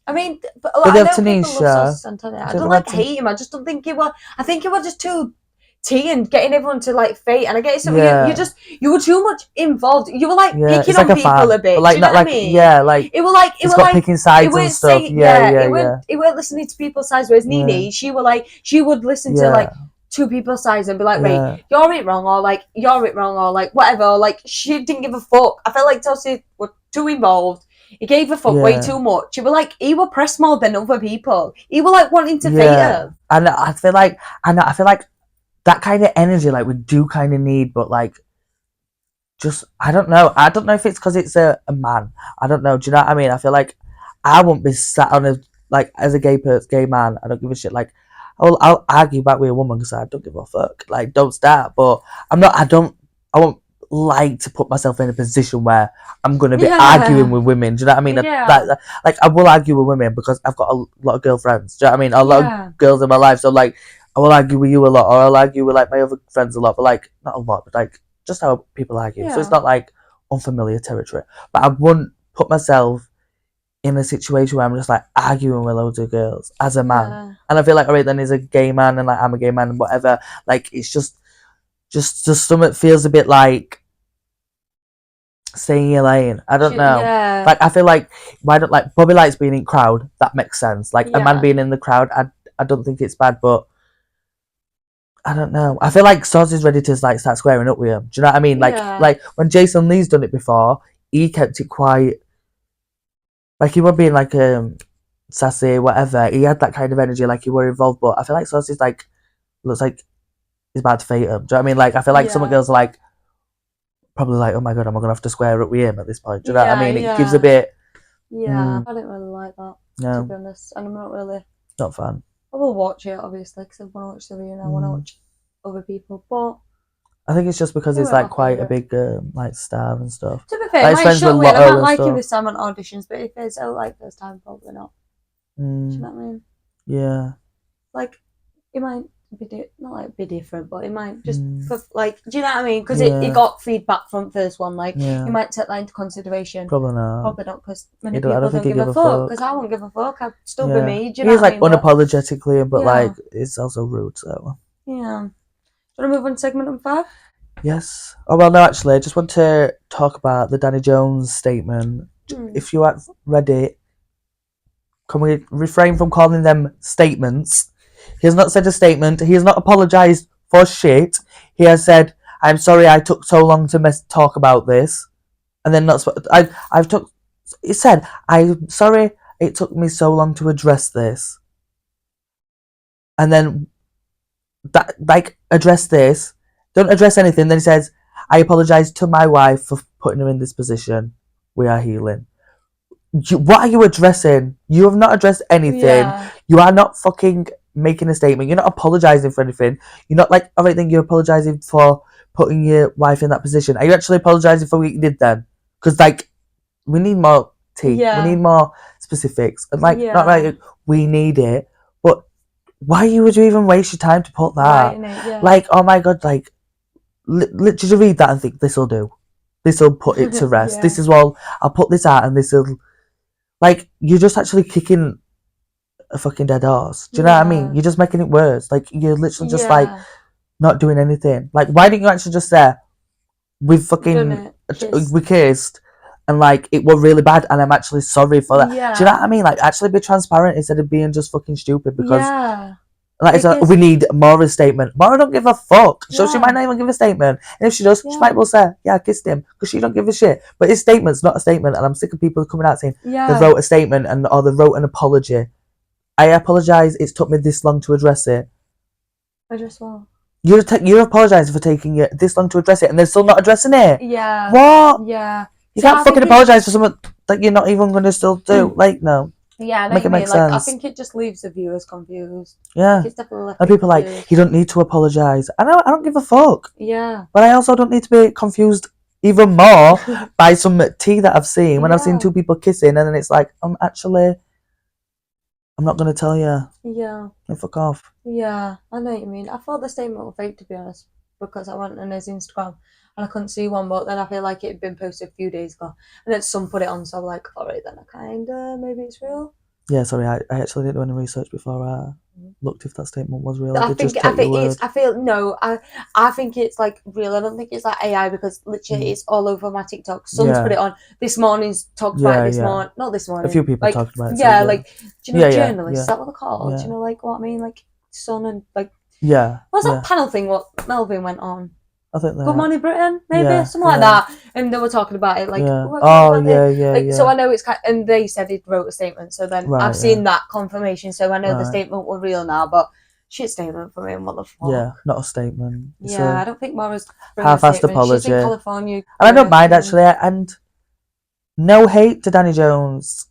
Speaker 1: I mean, but I know people love Saucy Santana. I don't hate him. I just don't think it was. I think it was just too tea and getting everyone to like fate. And I get it. You were too much involved. You were like picking on people a bit.
Speaker 2: But, like,
Speaker 1: do you know what I mean?
Speaker 2: Yeah, like
Speaker 1: it was like
Speaker 2: picking sides and stuff.
Speaker 1: It weren't listening to people's sides. Whereas Nene, she would listen to like two people's sides and be like, wait, you're it wrong, or like you're it wrong, or like whatever. Or, like she didn't give a fuck. I felt like Tulsi were too involved. He gave a fuck way too much. He were pressed more than other people. He were like wanting to fate her.
Speaker 2: And I feel like that kind of energy, like we do kind of need, but like, just I don't know if it's because it's a man. I don't know. Do you know what I mean? I feel like I won't be sat on as a gay man. I don't give a shit. Like I'll argue back with a woman because I don't give a fuck. Like don't start. But I won't like to put myself in a position where I'm going to be arguing with women. Do you know what I mean? Like I will argue with women because I've got a lot of girlfriends. Do you know what I mean? A lot of girls in my life. So like I will argue with you a lot, or I'll argue with like my other friends a lot, but like not a lot, but like just how people argue. So it's not like unfamiliar territory. But I wouldn't put myself in a situation where I'm just like arguing with loads of girls as a man. And I feel like alright, then he's a gay man and like I'm a gay man and whatever. Like it's just something feels a bit like staying in your lane. I don't know. Yeah. Like I feel like why don't like Bobby likes being in crowd, that makes sense. Like a man being in the crowd, I don't think it's bad, but I don't know. I feel like Saucy's ready to like start squaring up with him. Do you know what I mean? Like when Jason Lee's done it before, he kept it quite. Like he was being like sassy, whatever. He had that kind of energy, like he were involved. But I feel like Saucy's like looks like he's about to fate him. Do you know what I mean? Like I feel like some girls are like probably like, oh my god, am I gonna have to square up with him at this point? Do you know what I mean? It gives a bit.
Speaker 1: Yeah, I don't really like that.
Speaker 2: No,
Speaker 1: to be honest, and I'm not really.
Speaker 2: Not fun.
Speaker 1: I will watch it obviously because I want to watch the video and I want to watch other people, but
Speaker 2: I think it's just because it's like quite a big like star and stuff.
Speaker 1: To be fair, like, it might shock me. I might like him this time on auditions, but if it's like first time, probably not. Do you know what I mean? Yeah. Like it might not like be different, but it might just like, do you know what I mean? Because it got feedback from first one. Like you might take that into consideration.
Speaker 2: Probably not,
Speaker 1: because many people don't give a fuck. Because I won't give a fuck. I'd still be me. Do you know
Speaker 2: He's
Speaker 1: what
Speaker 2: like unapologetically, but like it's also rude. So
Speaker 1: yeah. Do you want to move on to segment number 5?
Speaker 2: Yes. Oh well, no. Actually, I just want to talk about the Danny Jones statement. If you have read it, can we refrain from calling them statements? He has not said a statement. He has not apologised for shit. He has said, "I'm sorry, I took so long to talk about this," and then not. I've took. He said, "I'm sorry, it took me so long to address this," and then that like address this. Don't address anything. Then he says, "I apologise to my wife for putting her in this position. We are healing." What are you addressing? You have not addressed anything. Yeah. You are not fucking making a statement. You're not apologising for anything. You're not like, all right, then you're apologising for putting your wife in that position. Are you actually apologising for what you did then? Because, like, we need more tea. Yeah. We need more specifics. And, like, not like we need it, but why would you even waste your time to put that? Right, like, oh my God, like, literally read that and think, this will do. This will put it to rest. This is all, I'll put this out and this will... Like, you're just actually kicking a fucking dead horse. Do you know what I mean? You're just making it worse. Like, you're literally just, like, not doing anything. Like, why didn't you actually just say, we kissed, and, like, it was really bad, and I'm actually sorry for that. Yeah. Do you know what I mean? Like, actually be transparent instead of being just fucking stupid, because... Like, it's like, we need Maura's statement. Maura don't give a fuck. So she might not even give a statement. And if she does, she might well say, yeah, I kissed him. Because she don't give a shit. But his statement's not a statement. And I'm sick of people coming out saying they wrote a statement or they wrote an apology. I apologise. It's took me this long to address it. Address what? You're apologising for taking it this long to address it. And they're still not addressing it. Yeah. What? Yeah. You can't fucking apologise for something that you're not even going to still do. Like, no. Yeah, make it make sense. I think it just leaves the viewers confused. Yeah, like, it's definitely and people are like, you don't need to apologise. I don't give a fuck. Yeah, but I also don't need to be confused even more by some tea that I've seen when I've seen two people kissing, and then it's like, actually, I'm not gonna tell you. Yeah, and fuck off. Yeah, I know what you mean. I thought the statement was fake, to be honest, because I went on his Instagram and I couldn't see one, but then I feel like it had been posted a few days ago, and then some put it on, so I'm like, alright, then I kinda, maybe it's real. Yeah, sorry, I actually didn't do any research before I looked if that statement was real. I think it's like real. I don't think it's like AI, because literally it's all over my TikTok. Someone's put it on. This morning's talked about it this morning. Not this morning. A few people talked about it. Yeah, like, do you know journalists? Is that what they're called? Do you know, like, what I mean? Like, Sun and, like... Yeah. What's that panel thing what Melvin went on? I think Good Morning Britain, maybe something like that, and they were talking about it, like, so I know it's kind and they said he wrote a statement, so then I've seen that confirmation, so I know the statement was real now, but shit statement for me, what the fuck? Yeah, not a statement. It's I don't think Maura's half-assed apology. She's in California, and I don't mind actually, and no hate to Danny Jones.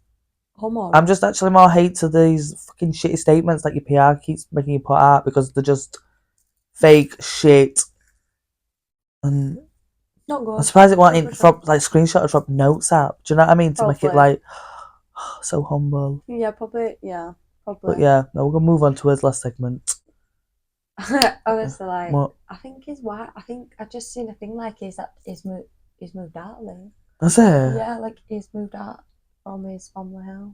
Speaker 2: I'm just actually more hate to these fucking shitty statements that your PR keeps making you put out, because they're just fake shit. And not good. I'm surprised it wasn't from like screenshot from Notes app. Do you know what I mean? To make it like so humble. Yeah, probably. Yeah, probably. But yeah, no, we're gonna move on to his last segment. Honestly, like, what? I think his wife. I think I just seen a thing like he's moved out. Like, is it? Yeah, like he's moved out from his family house.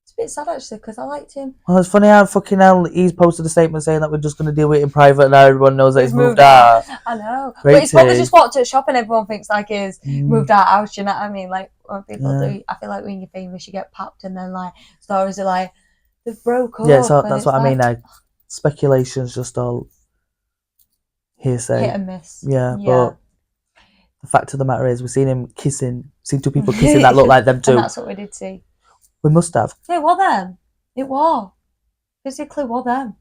Speaker 2: It's a bit sad actually, because I liked him. Well, it's funny how fucking hell he's posted a statement saying that we're just going to deal with it in private, and now everyone knows that he's moved out. I know. Great, but he's probably just walked to a shop and everyone thinks like he's moved out house, you know what I mean? Like, when people do, I feel like when you're famous you get papped, and then like stories are like, they've broke up. Yeah, so that's what I mean. Like, speculation's just all hearsay. Hit and miss. Yeah, but the fact of the matter is we've seen two people kissing that look like them too. And that's what we did see. We must have. It was them. It was. Physically was them.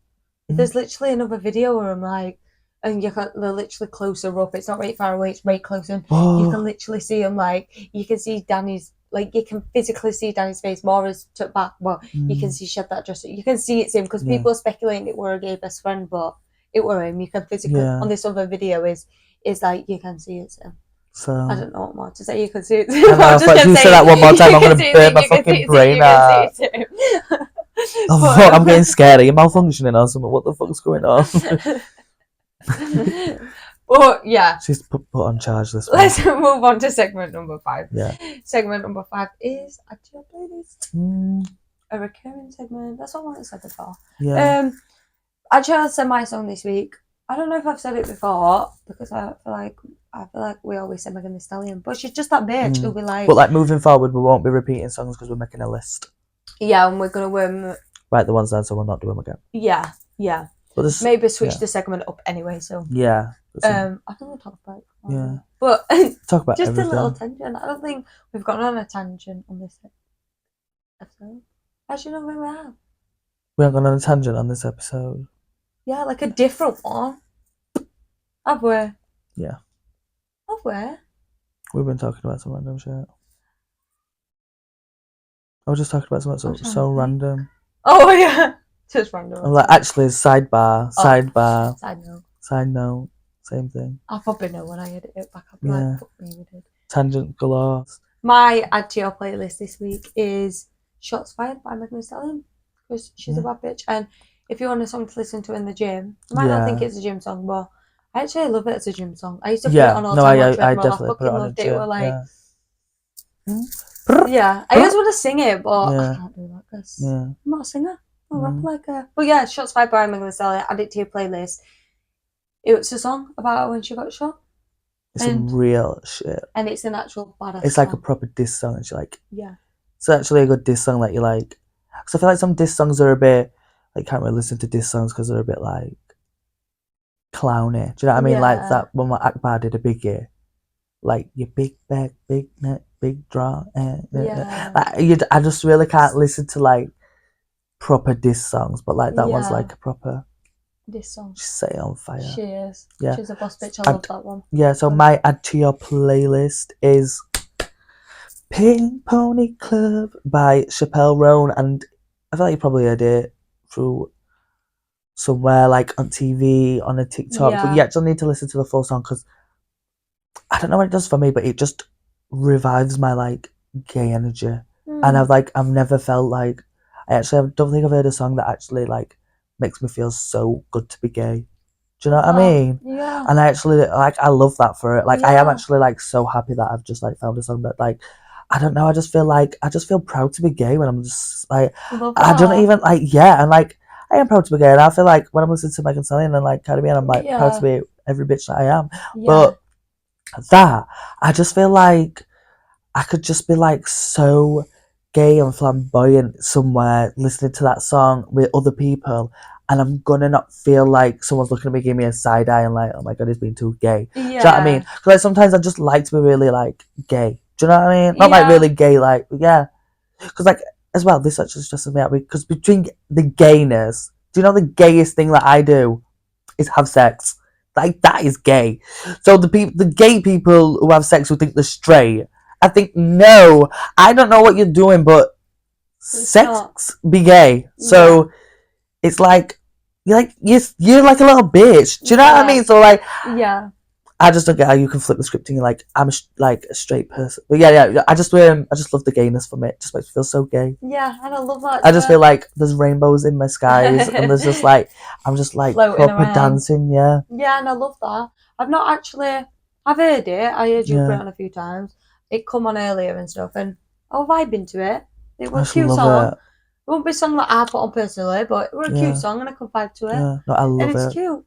Speaker 2: There's literally another video where I'm like,
Speaker 1: and they're literally closer up. It's not right far away. It's right close, and you can literally see them. Like you can see Danny's, like you can physically see Danny's face. Maura's took back, but you can see she had that dress. You can see it's him because people are speculating it were a gay best friend, but it were him. You can physically on this other video is like you can see it's him. So I don't know what more to say. You can see it.
Speaker 2: I know, if you say that one more time, I'm gonna burn my fucking brain out. Oh fuck! I'm getting scared. Are you malfunctioning or something? What the fuck's going on?
Speaker 1: But yeah,
Speaker 2: she's put on charge this week.
Speaker 1: Let's move on to segment number 5.
Speaker 2: Yeah.
Speaker 1: Segment number 5 is add to your playlist. A recurring segment. That's what I wanted to say before.
Speaker 2: Yeah.
Speaker 1: Actually, I said my song this week. I don't know if I've said it before because I feel like we always say Megan Thee Stallion, but she's just that bitch who'll be like.
Speaker 2: But like moving forward, we won't be repeating songs because we're making a list. Yeah,
Speaker 1: and we're gonna
Speaker 2: write the ones down so we'll not do them again.
Speaker 1: Yeah. But maybe switch the segment up anyway. So
Speaker 2: yeah.
Speaker 1: I think we'll talk about it.
Speaker 2: Yeah.
Speaker 1: But
Speaker 2: talk about
Speaker 1: just
Speaker 2: everything.
Speaker 1: A little tangent. I don't think we've gone on a tangent on this episode. Actually, no, maybe we have.
Speaker 2: We haven't gone on a tangent on this episode.
Speaker 1: Yeah, like a different one. Have we?
Speaker 2: Yeah.
Speaker 1: Have we?
Speaker 2: We've been talking about some random shit. I was just talking about something so random.
Speaker 1: Oh yeah, just random.
Speaker 2: I'm like, actually, sidebar. Side note, same thing.
Speaker 1: I'll probably know when I edit it back up. Like, fuck me, we did.
Speaker 2: Tangent galore.
Speaker 1: My add to your playlist this week is Shots Fired by Megan Thee Stallion because she's a bad bitch. And if you want a song to listen to in the gym, you might not think it's a gym song, but I actually love it as a gym song. I used to put it on all the time. I definitely put it on loved it. We're like, I just want to sing it, but I can't do that because I'm not a singer. I'm a rapper like her. But yeah, Shots Fired by Megan Thee Stallion. Add it to your playlist. It's a song about when she got shot.
Speaker 2: It's some real shit.
Speaker 1: And it's an actual badass
Speaker 2: It's like a proper diss song. And she's like,
Speaker 1: yeah.
Speaker 2: It's actually a good diss song that you like. Because I feel like some diss songs are a bit, like, can't really listen to diss songs because they're a bit like clowny. Do you know what I mean? Like that one where Akbar did a Biggie. Like, your big back, big neck, big draw. Like, I just really can't listen to like proper diss songs, but like that one's like a proper
Speaker 1: diss song.
Speaker 2: She's set it on fire.
Speaker 1: She is.
Speaker 2: Yeah.
Speaker 1: She's a boss bitch. I love that one.
Speaker 2: Yeah, so my add to your playlist is Pink Pony Club by Chappelle Roan, and I feel like you probably heard it through somewhere like on TV, on a TikTok, but you actually need to listen to the full song because I don't know what it does for me, but it just revives my like gay energy. And I've never felt like I don't think I've heard a song that actually like makes me feel so good to be gay. Do you know what I mean?
Speaker 1: Yeah.
Speaker 2: And I actually like I love that for it. Like I am actually like so happy that I've just like found a song that like I don't know, I just feel proud to be gay when I'm just like I don't even like and like I am proud to be gay, and I feel like when I'm listening to Megan Thee Stallion and like Cardi B, and I'm like proud to be every bitch that I am. But that I just feel like I could just be like so gay and flamboyant somewhere listening to that song with other people, and I'm gonna not feel like someone's looking at me, giving me a side eye and like, oh my god, he's being too gay. Do you know what I mean? Because like sometimes I just like to be really like gay. Do you know what I mean? Not like really gay, like because like as well, this actually stresses me out because between the gayness, do you know the gayest thing that I do is have sex? Like that is gay. So the gay people who have sex who think they're straight, I think no, I don't know what you're doing, but sex be gay. So it's like you're like a little bitch. Do you know what I mean? So like I just don't get how you can flip the script and you're like, I'm like a straight person. But I just love the gayness from it. It just makes me feel so gay.
Speaker 1: Yeah, and I love that.
Speaker 2: I just feel like there's rainbows in my skies and there's just like, I'm just like
Speaker 1: floating
Speaker 2: proper
Speaker 1: around.
Speaker 2: dancing, Yeah,
Speaker 1: and I love that. I've heard it. I heard you put it on a few times. It come on earlier and stuff, and I was vibing to it. It was a cute song. It won't be a song that I put on personally, but it was a cute song and I could vibe to it.
Speaker 2: Yeah, no, I love it.
Speaker 1: And it's cute.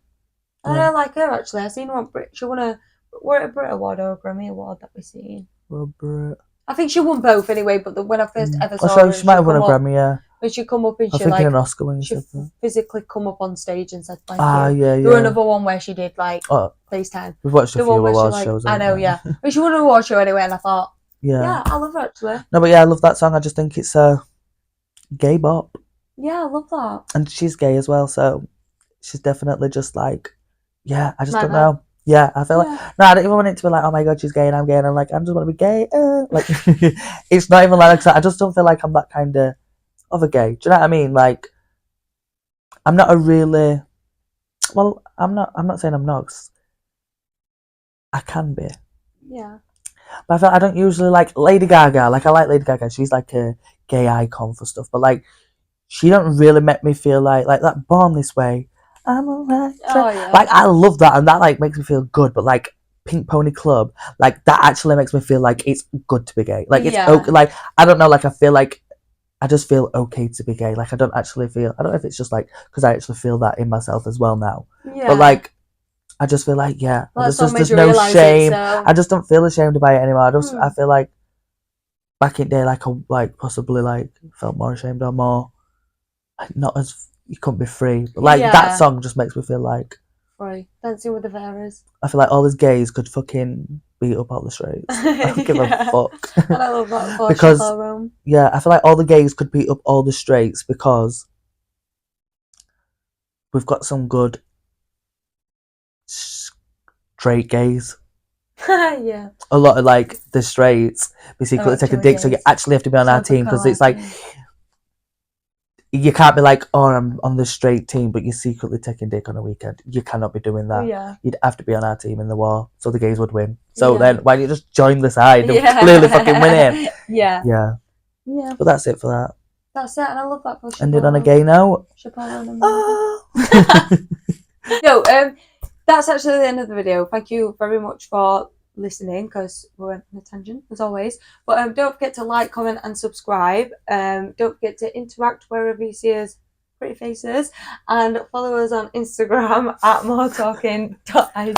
Speaker 1: And I like her actually. I seen her on Brit. She won a Brit Award or a Grammy Award that we seen.
Speaker 2: Brit.
Speaker 1: I think she won both anyway. But when I first ever saw her,
Speaker 2: she might have won a Grammy.
Speaker 1: When she come up and she
Speaker 2: like an Oscar when
Speaker 1: she physically come up on stage and said thank
Speaker 2: you.
Speaker 1: There were another one where she did like please time.
Speaker 2: We've watched a few award shows.
Speaker 1: I know, but she won an award show anyway, and I thought I love her actually.
Speaker 2: No, but I love that song. I just think it's a gay bop.
Speaker 1: Yeah, I love that.
Speaker 2: And she's gay as well, so she's definitely just like yeah, I just don't know. Yeah, I feel like no, I don't even want it to be like, oh my god, she's gay and I'm gay, and I'm like, I just want to be gay. Like, it's not even like that. I just don't feel like I'm that kind of a gay. Do you know what I mean? Like, I'm not a really. Well, I'm not. I'm not saying I'm not. 'Cause I can be.
Speaker 1: Yeah.
Speaker 2: But I feel I don't usually like Lady Gaga. Like, I like Lady Gaga. She's like a gay icon for stuff. But like, she don't really make me feel like that. Born This Way. I'm alright.
Speaker 1: Oh yeah.
Speaker 2: Like, I love that, and that like makes me feel good. But like, Pink Pony Club, like that actually makes me feel like it's good to be gay. Like, it's okay. Like, I don't know. Like, I feel like I just feel okay to be gay. Like, I don't actually feel. I don't know if it's just like because I actually feel that in myself as well now.
Speaker 1: Yeah.
Speaker 2: But like, I just feel like there's no shame.
Speaker 1: So.
Speaker 2: I just don't feel ashamed about it anymore. I feel like back in the day, like I possibly like felt more ashamed or more like not as you couldn't be free. But like that song just makes me feel like
Speaker 1: free. Dancing with the Fairies.
Speaker 2: I feel like all these gays could fucking beat up all the straights. I don't give a fuck.
Speaker 1: And I love that
Speaker 2: because I feel like all the gays could beat up all the straights because we've got some good straight gays.
Speaker 1: Yeah.
Speaker 2: A lot of like the straights basically take a dick, so you actually have to be on our team because it's like you can't be like, oh, I'm on the straight team, but you're secretly taking dick on a weekend. You cannot be doing that.
Speaker 1: Yeah. You'd
Speaker 2: have to be on our team in the war, so the gays would win. So then, why don't you just join the side of clearly fucking winning?
Speaker 1: Yeah.
Speaker 2: Yeah.
Speaker 1: Yeah.
Speaker 2: But that's it for that.
Speaker 1: That's it, and I love that.
Speaker 2: Ended on a gay note.
Speaker 1: No, that's actually the end of the video. Thank you very much for listening, because we went on a tangent as always. But don't forget to like, comment, and subscribe. Don't forget to interact wherever you see us pretty faces, and follow us on Instagram at moretalking.id.